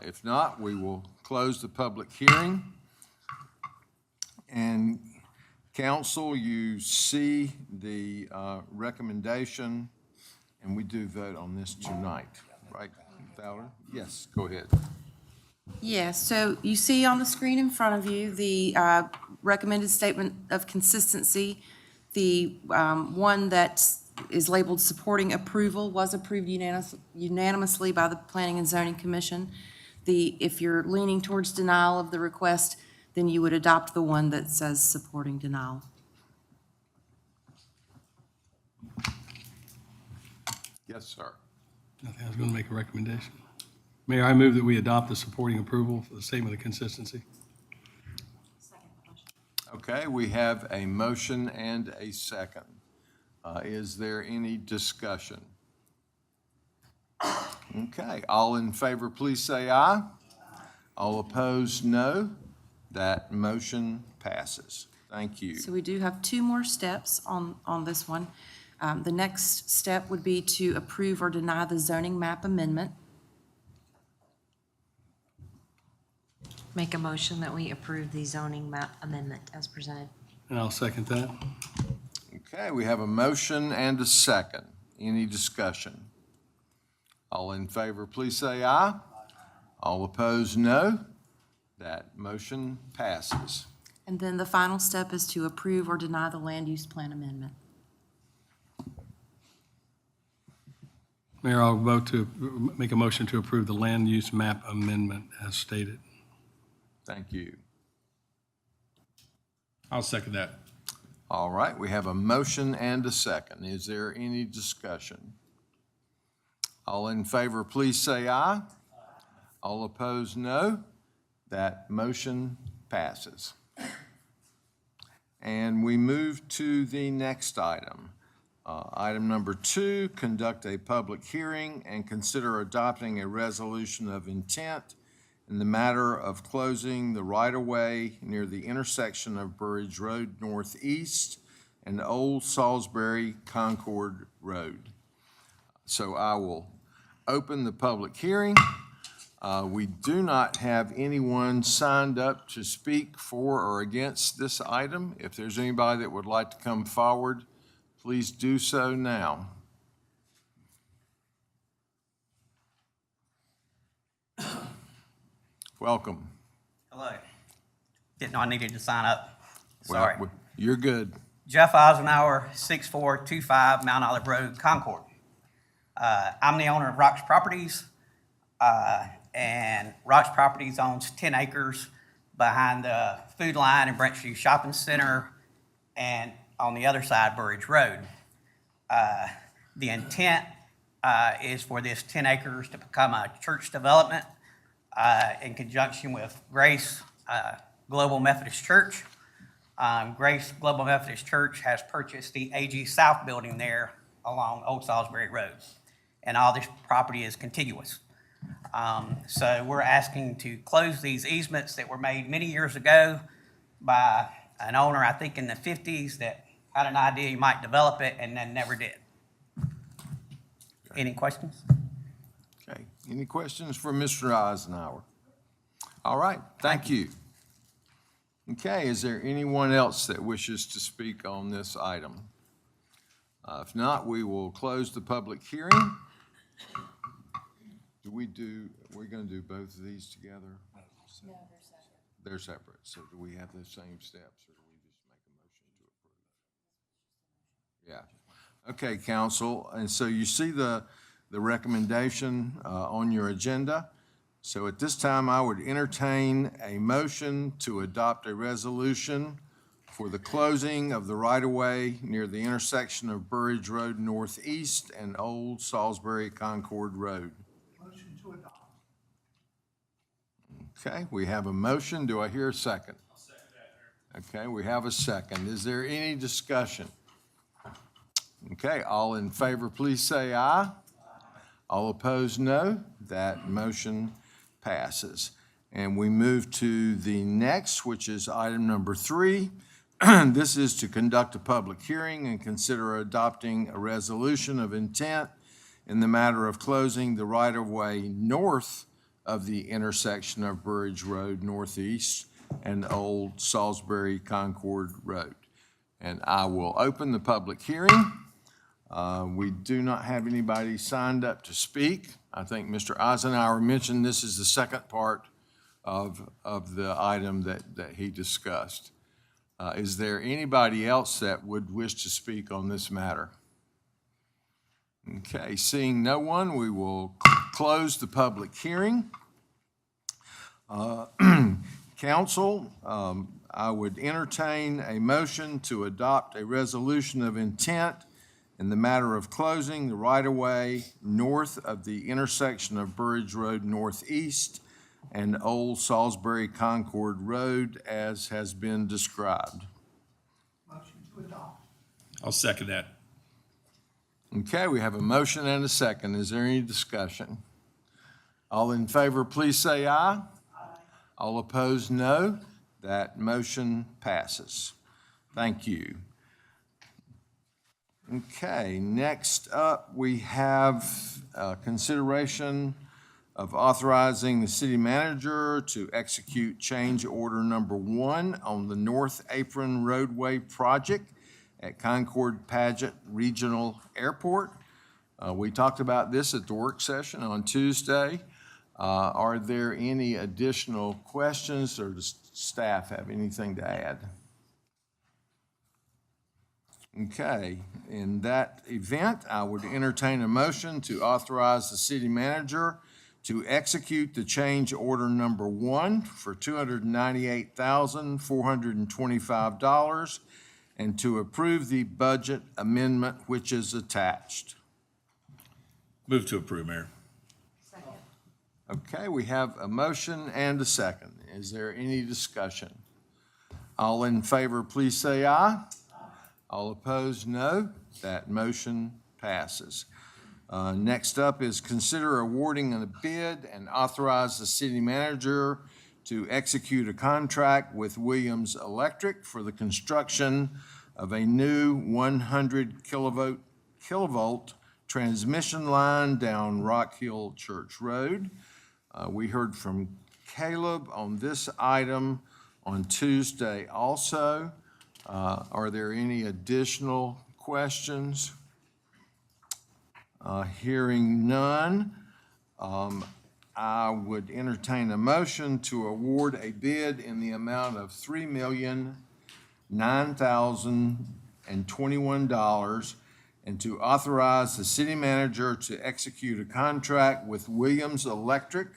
If not, we will close the public hearing. And council, you see the recommendation, and we do vote on this tonight, right, Fowler? Yes, go ahead. Yeah, so you see on the screen in front of you, the recommended statement of consistency. The one that is labeled supporting approval was approved unanimously by the Planning and Zoning Commission. If you're leaning towards denial of the request, then you would adopt the one that says supporting denial. Yes, sir. I was going to make a recommendation. Mayor, I move that we adopt the supporting approval for the statement of consistency. Okay, we have a motion and a second. Is there any discussion? Okay, all in favor, please say aye. All opposed, no. That motion passes. Thank you. So we do have two more steps on this one. The next step would be to approve or deny the zoning map amendment. Make a motion that we approve the zoning map amendment as presented. And I'll second that. Okay, we have a motion and a second. Any discussion? All in favor, please say aye. All opposed, no. That motion passes. And then the final step is to approve or deny the land use plan amendment. Mayor, I'll vote to make a motion to approve the land use map amendment as stated. Thank you. I'll second that. All right, we have a motion and a second. Is there any discussion? All in favor, please say aye. All opposed, no. That motion passes. And we move to the next item. Item number 2, conduct a public hearing and consider adopting a resolution of intent in the matter of closing the right-of-way near the intersection of Burridge Road Northeast and Old Salisbury Concord Road. So I will open the public hearing. We do not have anyone signed up to speak for or against this item. If there's anybody that would like to come forward, please do so now. Welcome. Hello. Didn't know I needed to sign up. Sorry. Well, you're good. Jeff Eisenhower, 6425 Mount Olive Road, Concord. I'm the owner of Rocks Properties, and Rocks Properties owns 10 acres behind the Food Line and Brent Shoe Shopping Center, and on the other side, Burridge Road. The intent is for this 10 acres to become a church development in conjunction with Grace Global Methodist Church. Grace Global Methodist Church has purchased the AG South building there along Old Salisbury Road, and all this property is contiguous. So we're asking to close these easements that were made many years ago by an owner, I think in the 50s, that had an idea he might develop it and then never did. Any questions? Okay, any questions for Mr. Eisenhower? All right, thank you. Okay, is there anyone else that wishes to speak on this item? If not, we will close the public hearing. We're going to do both of these together? No, they're separate. They're separate, so do we have the same steps, or do we just make a motion to approve? Yeah. Okay, council, and so you see the recommendation on your agenda. So at this time, I would entertain a motion to adopt a resolution for the closing of the right-of-way near the intersection of Burridge Road Northeast and Old Salisbury Concord Road. Motion to adopt. Okay, we have a motion. Do I hear a second? I'll second that, Mayor. Okay, we have a second. Is there any discussion? Okay, all in favor, please say aye. All opposed, no. That motion passes. And we move to the next, which is item number 3. This is to conduct a public hearing and consider adopting a resolution of intent in the matter of closing the right-of-way north of the intersection of Burridge Road Northeast and Old Salisbury Concord Road. And I will open the public hearing. We do not have anybody signed up to speak. I think Mr. Eisenhower mentioned this is the second part of the item that he discussed. Is there anybody else that would wish to speak on this matter? Okay, seeing no one, we will close the public hearing. Council, I would entertain a motion to adopt a resolution of intent in the matter of closing the right-of-way north of the intersection of Burridge Road Northeast and Old Salisbury Concord Road as has been described. Motion to adopt. I'll second that. Okay, we have a motion and a second. Is there any discussion? All in favor, please say aye. Aye. All opposed, no. That motion passes. Thank you. Okay, next up, we have consideration of authorizing the city manager to execute change order number 1 on the North Apron roadway project at Concord Paget Regional Airport. We talked about this at the work session on Tuesday. Are there any additional questions, or does staff have anything to add? Okay, in that event, I would entertain a motion to authorize the city manager to execute the change order number 1 for $298,425 and to approve the budget amendment which is attached. Move to approve, Mayor. Okay, we have a motion and a second. Is there any discussion? All in favor, please say aye. All opposed, no. That motion passes. Next up is consider awarding a bid and authorize the city manager to execute a contract with Williams Electric for the construction of a new 100 kilovolt transmission line down Rock Hill Church Road. We heard from Caleb on this item on Tuesday also. Are there any additional questions? Hearing none, I would entertain a motion to award a bid in the amount of $3,009,021 and to authorize the city manager to execute a contract with Williams Electric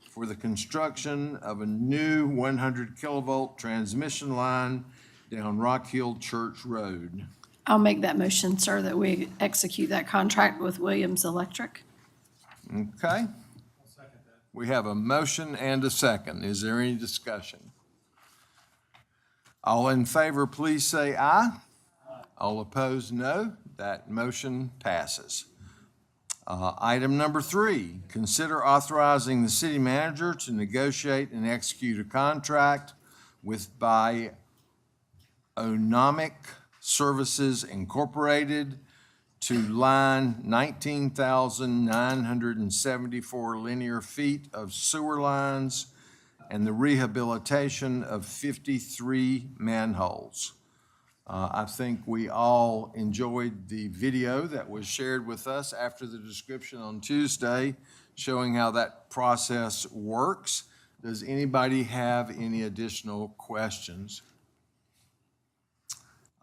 for the construction of a new 100 kilovolt transmission line down Rock Hill Church Road. I'll make that motion, sir, that we execute that contract with Williams Electric. Okay. We have a motion and a second. Is there any discussion? All in favor, please say aye. All opposed, no. That motion passes. Item number 3, consider authorizing the city manager to negotiate and execute a contract with Bionomic Services Incorporated to line 19,974 linear feet of sewer lines and the rehabilitation of 53 manholes. I think we all enjoyed the video that was shared with us after the description on Tuesday, showing how that process works. Does anybody have any additional questions?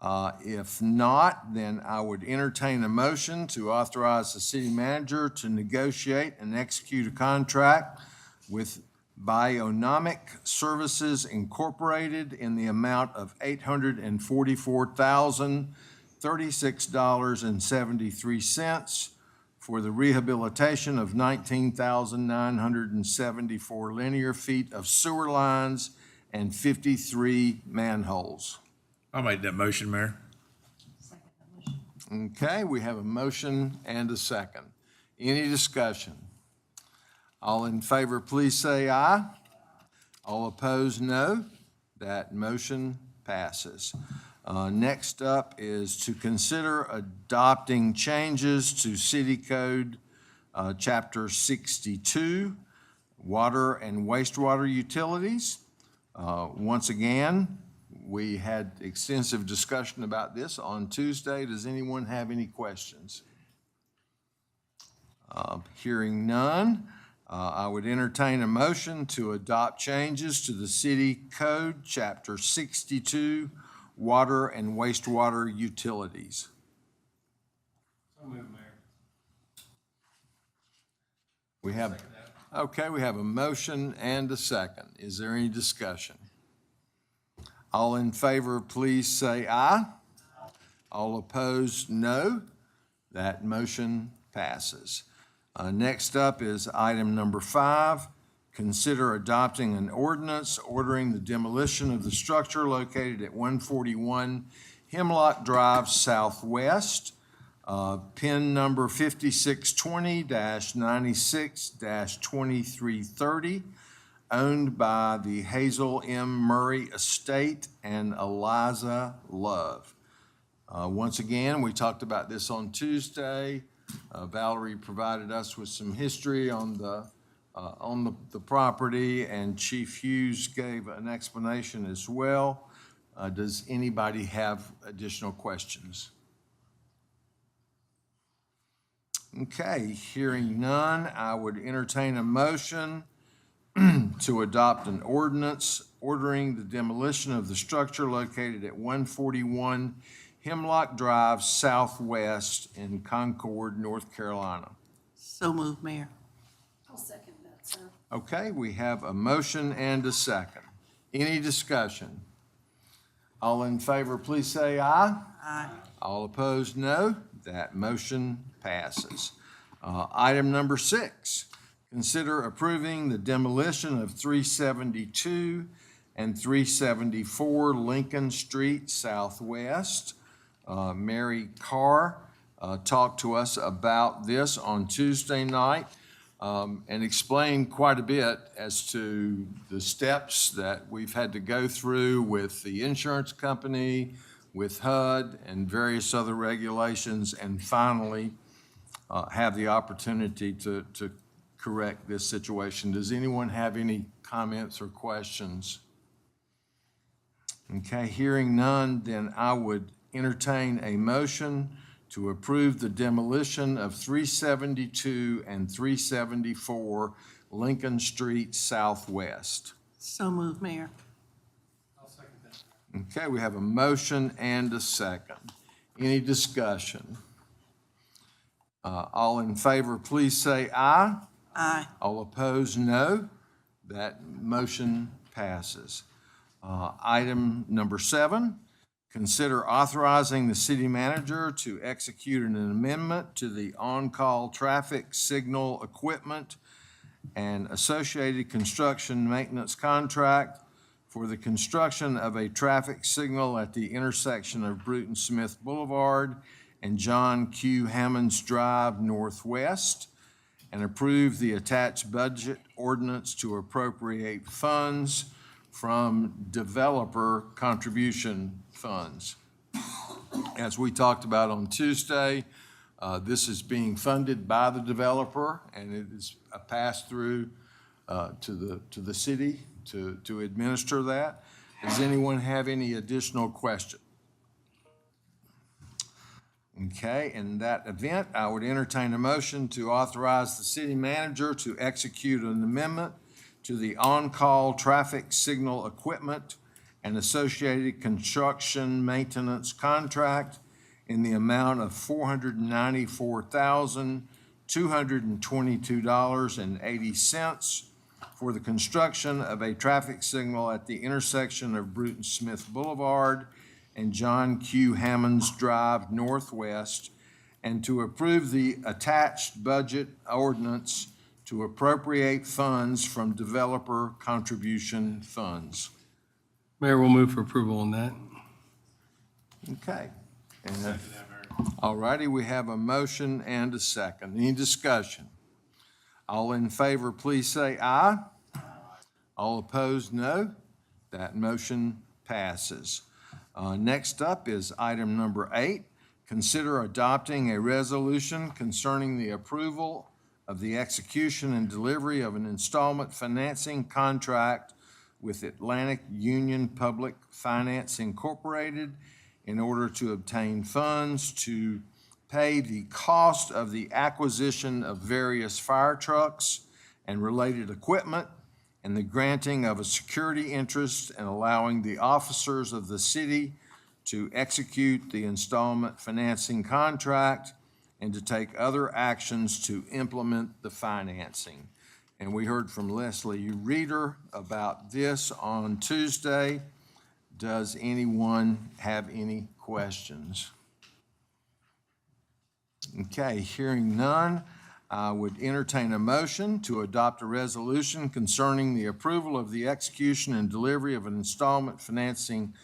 If not, then I would entertain a motion to authorize the city manager to negotiate and execute a contract with Bionomic Services Incorporated in the amount of $844,036.73 for the rehabilitation of 19,974 linear feet of sewer lines and 53 manholes. I'll make that motion, Mayor. Okay, we have a motion and a second. Any discussion? All in favor, please say aye. All opposed, no. That motion passes. Next up is to consider adopting changes to City Code Chapter 62, Water and Wastewater Utilities. Once again, we had extensive discussion about this on Tuesday. Does anyone have any questions? Hearing none, I would entertain a motion to adopt changes to the City Code, Chapter 62, Water and Wastewater Utilities. We have a motion and a second. Is there any discussion? All in favor, please say aye. All opposed, no. That motion passes. Next up is item number 5. Consider adopting an ordinance ordering the demolition of the structure located at 141 Hemlock Drive Southwest, PIN number 5620-96-2330, owned by the Hazel M. Murray Estate and Eliza Love. Once again, we talked about this on Tuesday. Valerie provided us with some history on the property, and Chief Hughes gave an explanation as well. Does anybody have additional questions? Okay, hearing none, I would entertain a motion to adopt an ordinance ordering the demolition of the structure located at 141 Hemlock Drive Southwest in Concord, North Carolina. So moved, Mayor. I'll second that, sir. Okay, we have a motion and a second. Any discussion? All in favor, please say aye. Aye. All opposed, no. That motion passes. Item number 6, consider approving the demolition of 372 and 374 Lincoln Street Southwest. Mary Carr talked to us about this on Tuesday night and explained quite a bit as to the steps that we've had to go through with the insurance company, with HUD, and various other regulations, and finally have the opportunity to correct this situation. Does anyone have any comments or questions? Okay, hearing none, then I would entertain a motion to approve the demolition of 372 and 374 Lincoln Street Southwest. So moved, Mayor. Okay, we have a motion and a second. Any discussion? All in favor, please say aye. Aye. All opposed, no. That motion passes. Item number 7, consider authorizing the city manager to execute an amendment to the on-call traffic signal equipment and associated construction maintenance contract for the construction of a traffic signal at the intersection of Bruton Smith Boulevard and John Q. Hammonds Drive Northwest, and approve the attached budget ordinance to appropriate funds from developer contribution funds. As we talked about on Tuesday, this is being funded by the developer, and it is a pass-through to the city to administer that. Does anyone have any additional questions? Okay, in that event, I would entertain a motion to authorize the city manager to execute an amendment to the on-call traffic signal equipment and associated construction maintenance contract in the amount of $494,222.80 for the construction of a traffic signal at the intersection of Bruton Smith Boulevard and John Q. Hammonds Drive Northwest, and to approve the attached budget ordinance to appropriate funds from developer contribution funds. Mayor, we'll move for approval on that. Okay. All righty, we have a motion and a second. Any discussion? All in favor, please say aye. All opposed, no. That motion passes. Next up is item number 8. Consider adopting a resolution concerning the approval of the execution and delivery of an installment financing contract with Atlantic Union Public Finance Incorporated in order to obtain funds to pay the cost of the acquisition of various fire trucks and related equipment, and the granting of a security interest and allowing the officers of the city to execute the installment financing contract and to take other actions to implement the financing. And we heard from Leslie Reeder about this on Tuesday. Does anyone have any questions? Okay, hearing none, I would entertain a motion to adopt a resolution concerning the approval of the execution and delivery of an installment financing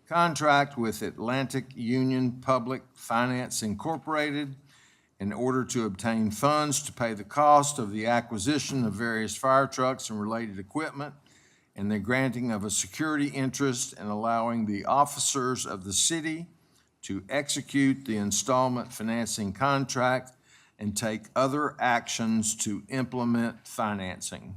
contract with Atlantic Union Public Finance Incorporated in order to obtain funds to pay the cost of the acquisition of various fire trucks and related equipment, and the granting of a security interest and allowing the officers of the city to execute the installment financing contract and take other actions to implement financing.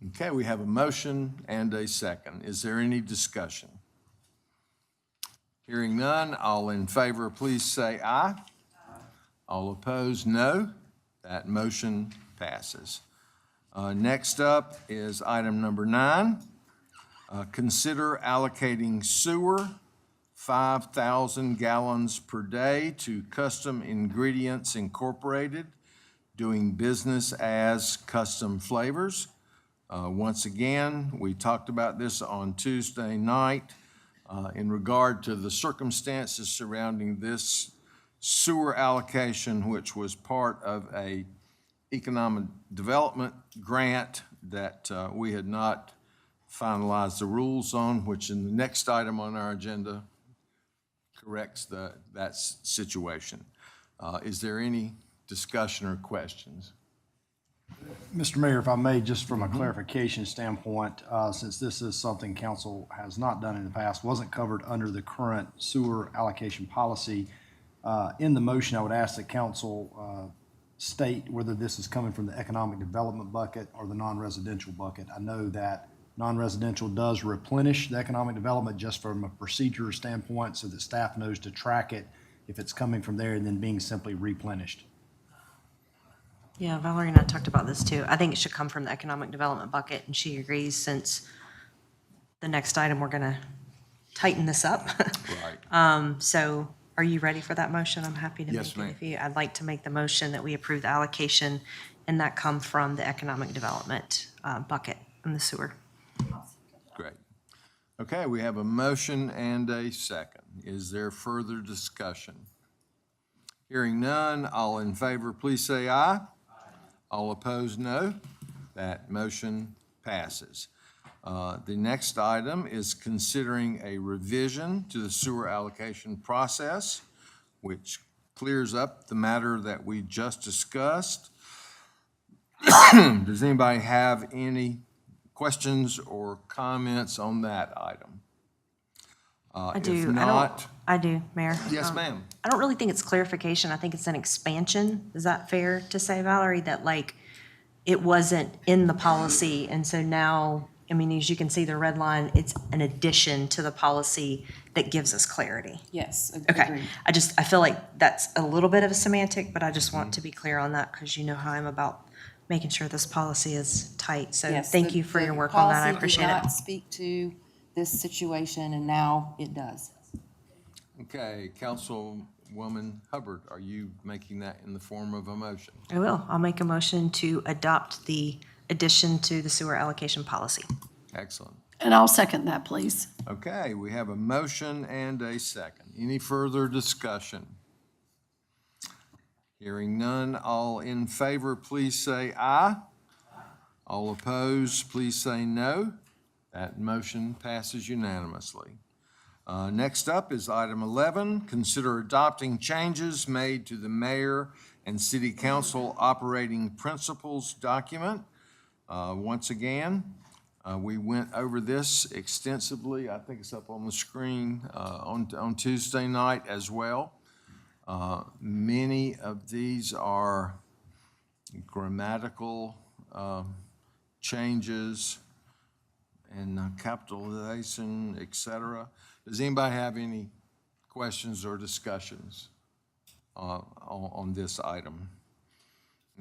Okay, we have a motion and a second. Is there any discussion? Hearing none, all in favor, please say aye. All opposed, no. That motion passes. Next up is item number 9. Consider allocating sewer 5,000 gallons per day to Custom Ingredients Incorporated, doing business as Custom Flavors. Once again, we talked about this on Tuesday night in regard to the circumstances surrounding this sewer allocation, which was part of a economic development grant that we had not finalized the rules on, which in the next item on our agenda corrects that situation. Is there any discussion or questions? Mr. Mayor, if I may, just from a clarification standpoint, since this is something council has not done in the past, wasn't covered under the current sewer allocation policy, in the motion, I would ask that council state whether this is coming from the economic development bucket or the non-residential bucket. I know that non-residential does replenish the economic development just from a procedure standpoint so that staff knows to track it if it's coming from there and then being simply replenished. Yeah, Valerie and I talked about this too. I think it should come from the economic development bucket, and she agrees since the next item, we're gonna tighten this up. Right. So are you ready for that motion? I'm happy to make Yes, it ma'am. if you, I'd like to make the motion that we approve the allocation and that come from the economic development bucket in the sewer. Great. Okay, we have a motion and a second. Is there further discussion? Hearing none, all in favor, please say aye. All opposed, no. That motion passes. The next item is considering a revision to the sewer allocation process, which clears up the matter that we just discussed. Does anybody have any questions or comments on that item? I If do. not, I do, Mayor. yes, ma'am. I don't really think it's clarification. I think it's an expansion. Is that fair to say, Valerie, that like it wasn't in the policy and so now, I mean, as you can see the red line, it's an addition to the policy that gives us clarity. Yes, Okay. agreed. I feel like that's a little bit of a semantic, but I just want to be clear on that because you know how I'm about making sure this policy is tight. So Yes, thank the- you for the your work on that. I policy appreciate did it. not speak to this situation, and now it does. Okay, Councilwoman Hubbard, are you making that in the form of a motion? I will. I'll make a motion to adopt the addition to the sewer allocation policy. Excellent. And I'll second that, please. Okay, we have a motion and a second. Any further discussion? Hearing none, all in favor, please say aye. All opposed, please say no. That motion passes unanimously. Next up is item 11, consider adopting changes made to the mayor and city council operating principles document. Once again, we went over this extensively. I think it's up on the screen on Tuesday night as well. Many of these are grammatical changes and capitalization, et cetera. Does anybody have any questions or discussions on this item?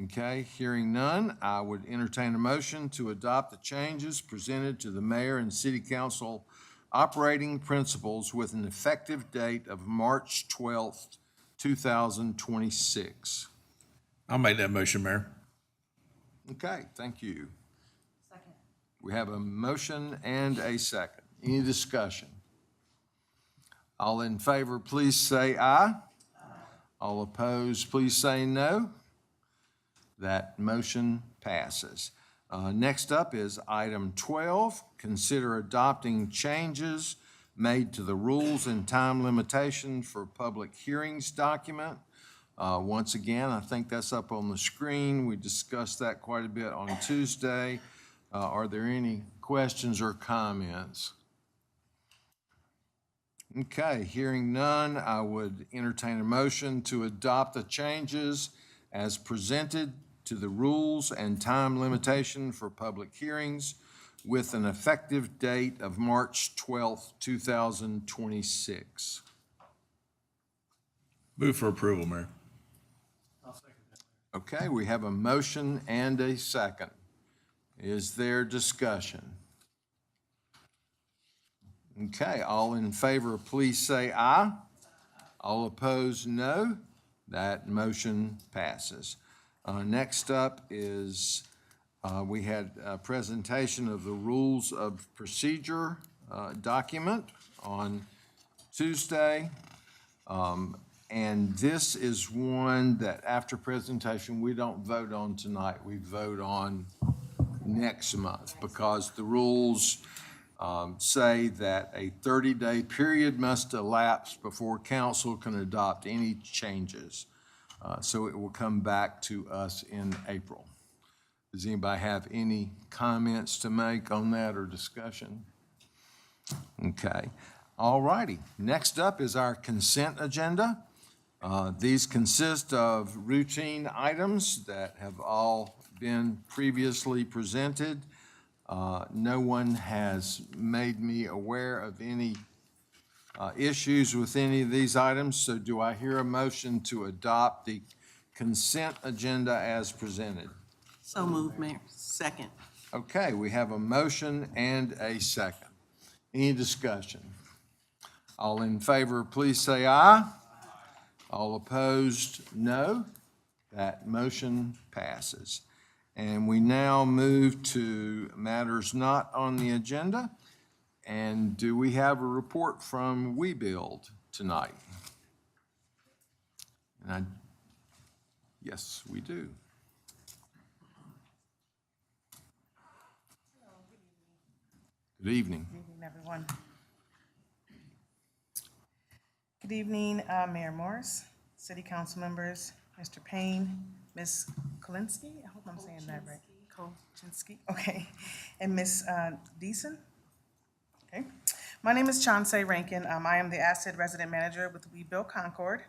Okay, hearing none, I would entertain a motion to adopt the changes presented to the mayor and city council operating principles with an effective date of March 12th, 2026. I'll make that motion, Mayor. Okay, thank you. Second. We have a motion and a second. Any discussion? All in favor, please say aye. All opposed, please say no. That motion passes. Next up is item 12, consider adopting changes made to the rules and time limitation for public hearings document. Once again, I think that's up on the screen. We discussed that quite a bit on Tuesday. Are there any questions or comments? Okay, hearing none, I would entertain a motion to adopt the changes as presented to the rules and time limitation for public hearings with an effective date of March 12th, 2026. Move for approval, Mayor. Okay, we have a motion and a second. Is there discussion? Okay, all in favor, please say aye. All opposed, no. That motion passes. Next up is, we had a presentation of the Rules of Procedure document on Tuesday. And this is one that after presentation, we don't vote on tonight. We vote on next month because the rules say that a 30-day period must elapse before council can adopt any changes. So it will come back to us in April. Does anybody have any comments to make on that or discussion? Okay, all righty. Next up is our consent agenda. These consist of routine items that have all been previously presented. No one has made me aware of any issues with any of these items, so do I hear a motion to adopt the consent agenda as presented? So moved, Mayor. Second. Okay, we have a motion and a second. Any discussion? All in favor, please say aye. All opposed, no. That motion passes. And we now move to matters not on the agenda. And do we have a report from WeBuild tonight? Yes, we do. Good evening. Good evening, everyone. Good evening, Mayor Morris, City Council members, Mr. Payne, Ms. Kolinsky, I hope I'm saying that right. Kolchinsky, okay, and Ms. Deason. Okay. My name is Chauncey Rankin. I am the Asset Resident Manager with WeBuild Concord.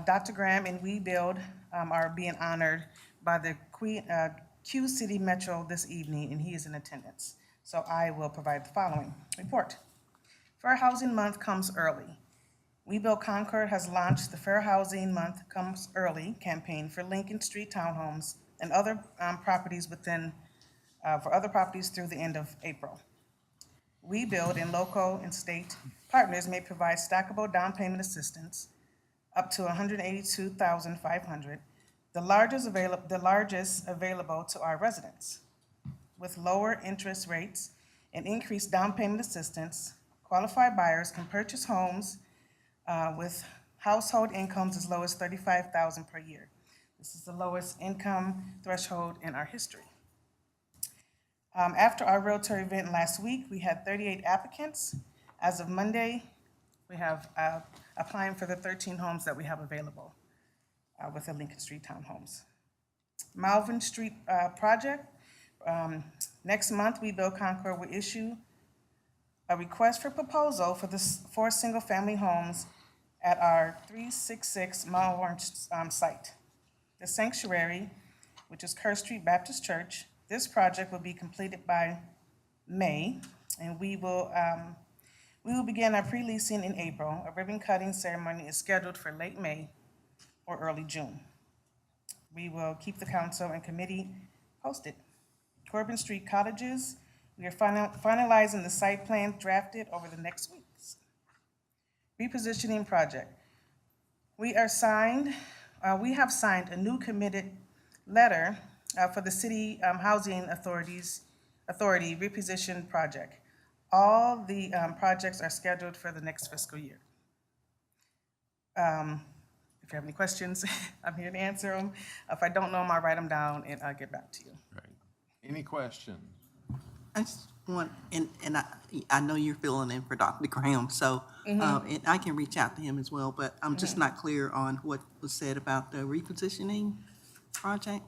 Dr. Graham and WeBuild are being honored by the Q City Metro this evening, and he is in attendance. So I will provide the following report. Fair Housing Month comes early. WeBuild Concord has launched the Fair Housing Month Comes Early campaign for Lincoln Street townhomes and other properties for other properties through the end of April. WeBuild and local and state partners may provide stackable down payment assistance up to $182,500, the largest available to our residents. With lower interest rates and increased down payment assistance, qualified buyers can purchase homes with household incomes as low as $35,000 per year. This is the lowest income threshold in our history. After our Realtor event last week, we had 38 applicants. As of Monday, we have applying for the 13 homes that we have available with the Lincoln Street townhomes. Malvern Street project. Next month, WeBuild Concord will issue a request for proposal for the 4 single-family homes at our 366 Malvern site. The sanctuary, which is Kerr Street Baptist Church. This project will be completed by May, and we will begin our pre-leasing in April. A ribbon cutting ceremony is scheduled for late May or early June. We will keep the council and committee posted. Corbin Street Cottages, we are finalizing the site plan drafted over the next weeks. Repositioning project. We have signed a new committed letter for the City Housing Authority reposition project. All the projects are scheduled for the next fiscal year. If you have any questions, I'm here to answer them. If I don't know them, I'll write them down and I'll get back to you. Right. Any questions? I just want, and I know you're filling in for Dr. Graham, so, and I can reach out to him as well, but I'm just not clear on what was said about the repositioning project.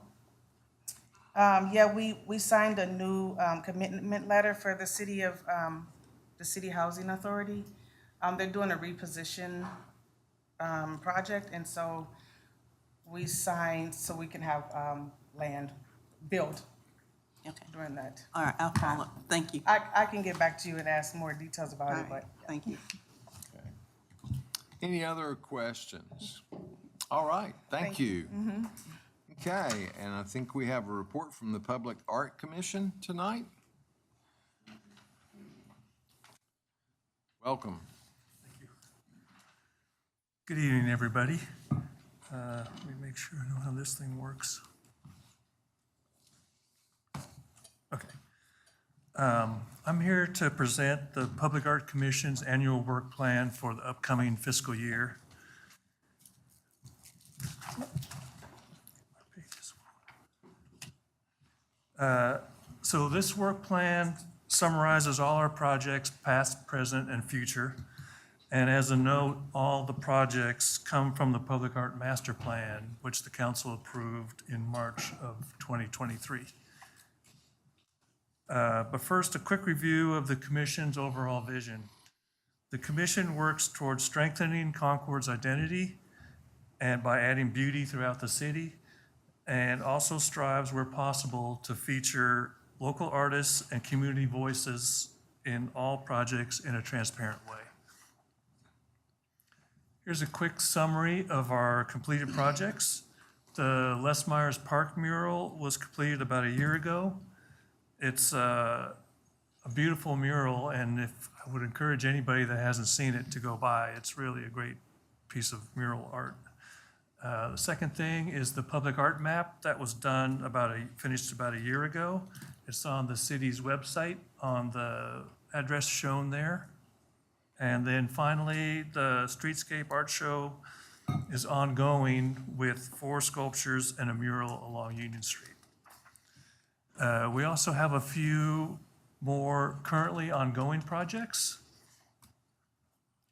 Yeah, we signed a new commitment letter for the city housing authority. They're doing a reposition project, and so we signed so we can have land built during that. All right, I'll follow up. Thank you. I can get back to you and ask more details All about it, right, but. thank you. Any other questions? All right, thank you. Okay, and I think we have a report from the Public Art Commission tonight. Welcome. Good evening, everybody. Let me make sure I know how this thing works. Okay. I'm here to present the Public Art Commission's annual work plan for the upcoming fiscal year. So this work plan summarizes all our projects, past, present, and future. And as a note, all the projects come from the Public Art Master Plan, which the council approved in March of 2023. But first, a quick review of the commission's overall vision. The commission works towards strengthening Concord's identity and by adding beauty throughout the city, and also strives where possible to feature local artists and community voices in all projects in a transparent way. Here's a quick summary of our completed projects. The Les Myers Park mural was completed about a year ago. It's a beautiful mural, and I would encourage anybody that hasn't seen it to go by. It's really a great piece of mural art. The second thing is the public art map that was done finished about a year ago. It's on the city's website on the address shown there. And then finally, the Streetscape Art Show is ongoing with 4 sculptures and a mural along Union Street. We also have a few more currently ongoing projects.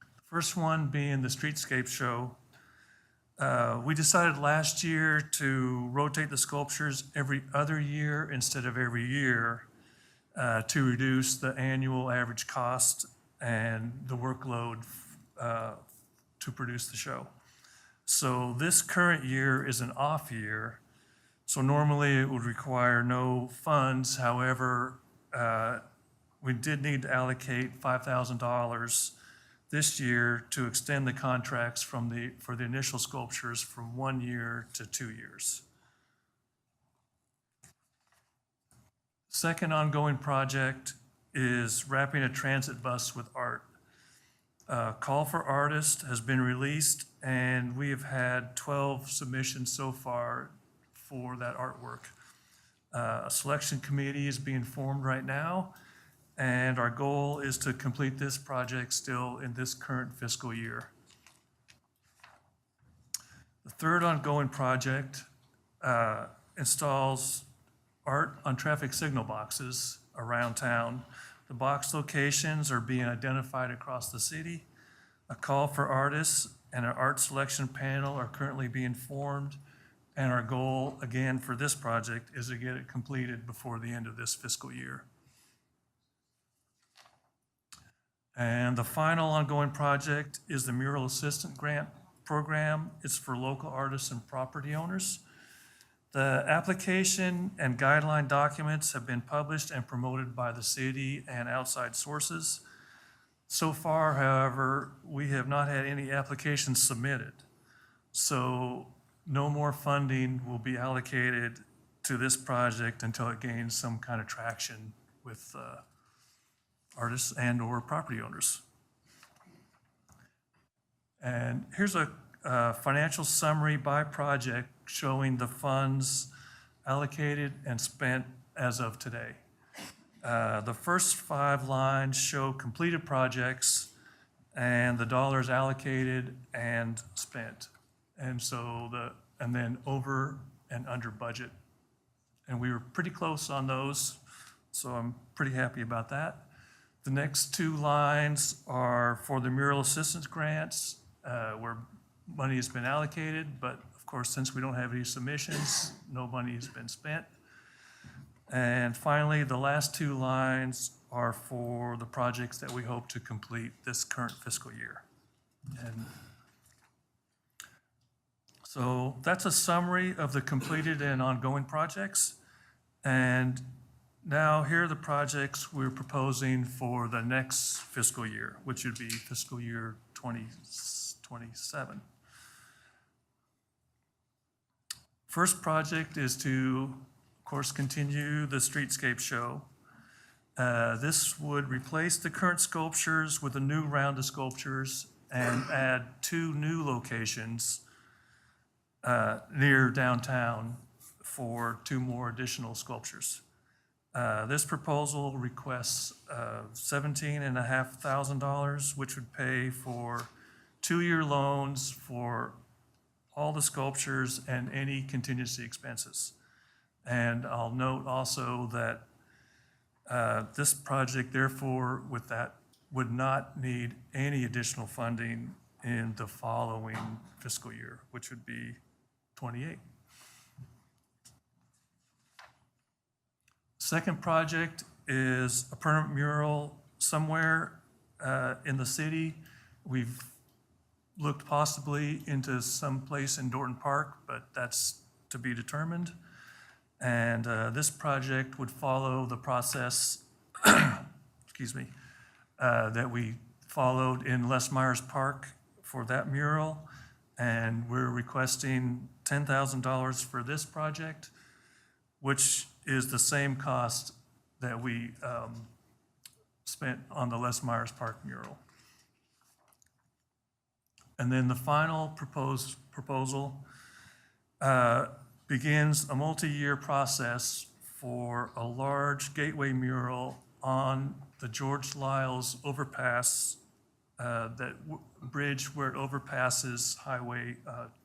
The first one being the Streetscape Show. We decided last year to rotate the sculptures every other year instead of every year to reduce the annual average cost and the workload to produce the show. So this current year is an off year. So normally it would require no funds. However, we did need to allocate $5,000 this year to extend the contracts for the initial sculptures from 1 year to 2 years. Second ongoing project is wrapping a transit bus with art. Call for Artists has been released, and we have had 12 submissions so far for that artwork. A selection committee is being formed right now, and our goal is to complete this project still in this current fiscal year. The third ongoing project installs art on traffic signal boxes around town. The box locations are being identified across the city. A call for artists and an art selection panel are currently being formed. And our goal, again, for this project is to get it completed before the end of this fiscal year. And the final ongoing project is the Mural Assistant Grant Program. It's for local artists and property owners. The application and guideline documents have been published and promoted by the city and outside sources. So far, however, we have not had any applications submitted. So no more funding will be allocated to this project until it gains some kind of traction with artists and/or property owners. And here's a financial summary by project showing the funds allocated and spent as of today. The first 5 lines show completed projects and the dollars allocated and spent. And then over and under budget. And we were pretty close on those, so I'm pretty happy about that. The next 2 lines are for the mural assistance grants, where money has been allocated, but of course, since we don't have any submissions, no money has been spent. And finally, the last 2 lines are for the projects that we hope to complete this current fiscal year. And so that's a summary of the completed and ongoing projects. And now here are the projects we're proposing for the next fiscal year, which would be fiscal year 2027. First project is to, of course, continue the streetscape show. This would replace the current sculptures with a new round of sculptures and add 2 new locations near downtown for 2 more additional sculptures. This proposal requests $17,500, which would pay for 2-year loans for all the sculptures and any contingency expenses. And I'll note also that this project, therefore, with that, would not need any additional funding in the following fiscal year, which would be 28. Second project is a permanent mural somewhere in the city. We've looked possibly into some place in Dorton Park, but that's to be determined. And this project would follow the process, excuse me, that we followed in Les Myers Park for that mural. And we're requesting $10,000 for this project, which is the same cost that we spent on the Les Myers Park mural. And then the final proposal begins a multi-year process for a large gateway mural on the George Liles overpass, that bridge where it overpasses Highway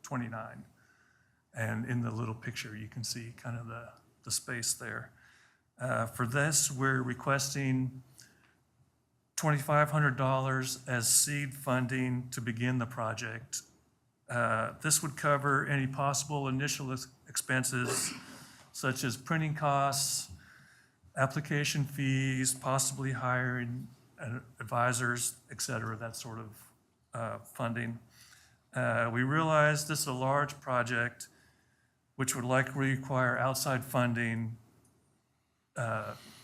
29. And in the little picture, you can see kind of the space there. For this, we're requesting $2,500 as seed funding to begin the project. This would cover any possible initial expenses, such as printing costs, application fees, possibly hiring advisors, et cetera, that sort of funding. We realize this is a large project which would likely require outside funding,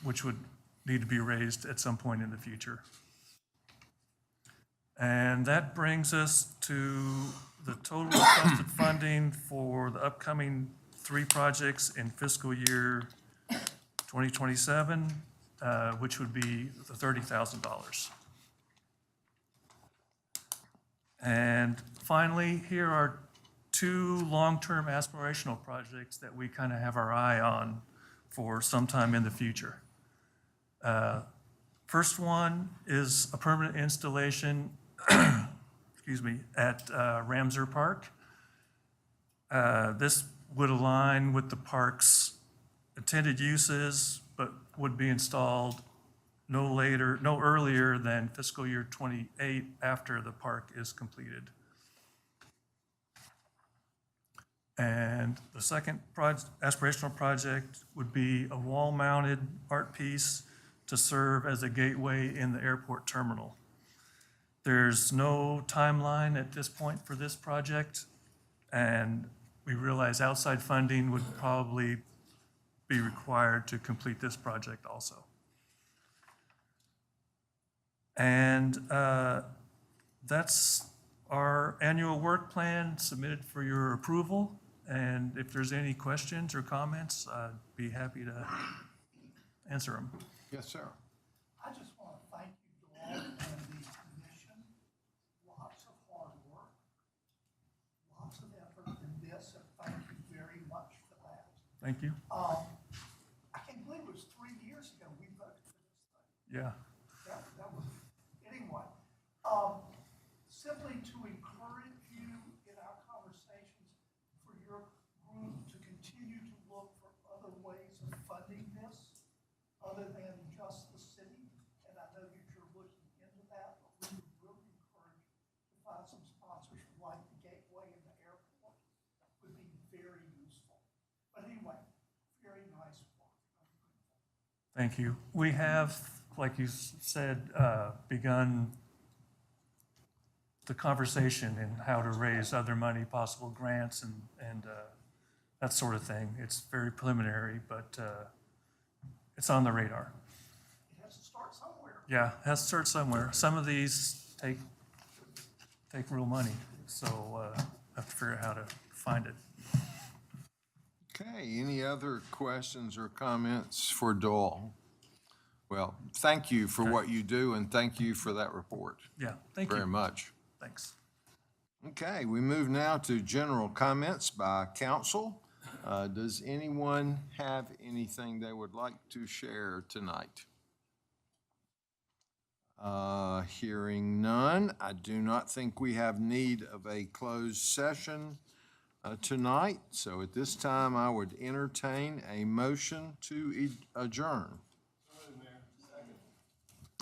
which would need to be raised at some point in the future. And that brings us to the total requested funding for the upcoming 3 projects in fiscal year 2027, which would be the $30,000. And finally, here are 2 long-term aspirational projects that we kind of have our eye on for sometime in the future. First one is a permanent installation, excuse me, at Ramsar Park. This would align with the park's intended uses, but would be installed no earlier than fiscal year 28 after the park is completed. And the second aspirational project would be a wall-mounted art piece to serve as a gateway in the airport terminal. There's no timeline at this point for this project, and we realize outside funding would probably be required to complete this project also. And that's our annual work plan submitted for your approval. And if there's any questions or comments, I'd be happy to answer them. Yes, sir. I just want to thank you, Dawn, and the commission. Lots of hard work, lots of effort in this, and thank you very much for that. Thank you. I can't believe it was 3 years ago we voted for this thing. Yeah. That was, anyway, simply to encourage you in our conversations for your group to continue to look for other ways of funding this, other than just the city. And I know that you're looking into that, but we would really encourage to find some sponsors like the Gateway and the airport would be very useful. But anyway, very nice work. Thank you. We have, like you said, begun the conversation in how to raise other money, possible grants and that sort of thing. It's very preliminary, but it's on the radar. It has to start somewhere. Yeah, it has to start somewhere. Some of these take real money, so have to figure out how to find it. Okay, any other questions or comments for Doyle? Well, thank you for what you do, and thank you for that report. Yeah, thank you. Very much. Thanks. Okay, we move now to general comments by council. Does anyone have anything they would like to share tonight? Hearing none, I do not think we have need of a closed session tonight. So at this time, I would entertain a motion to adjourn.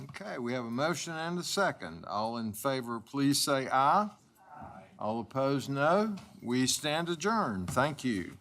Okay, we have a motion and a second. All in favor, please say aye. All opposed, no. We stand adjourned. Thank you.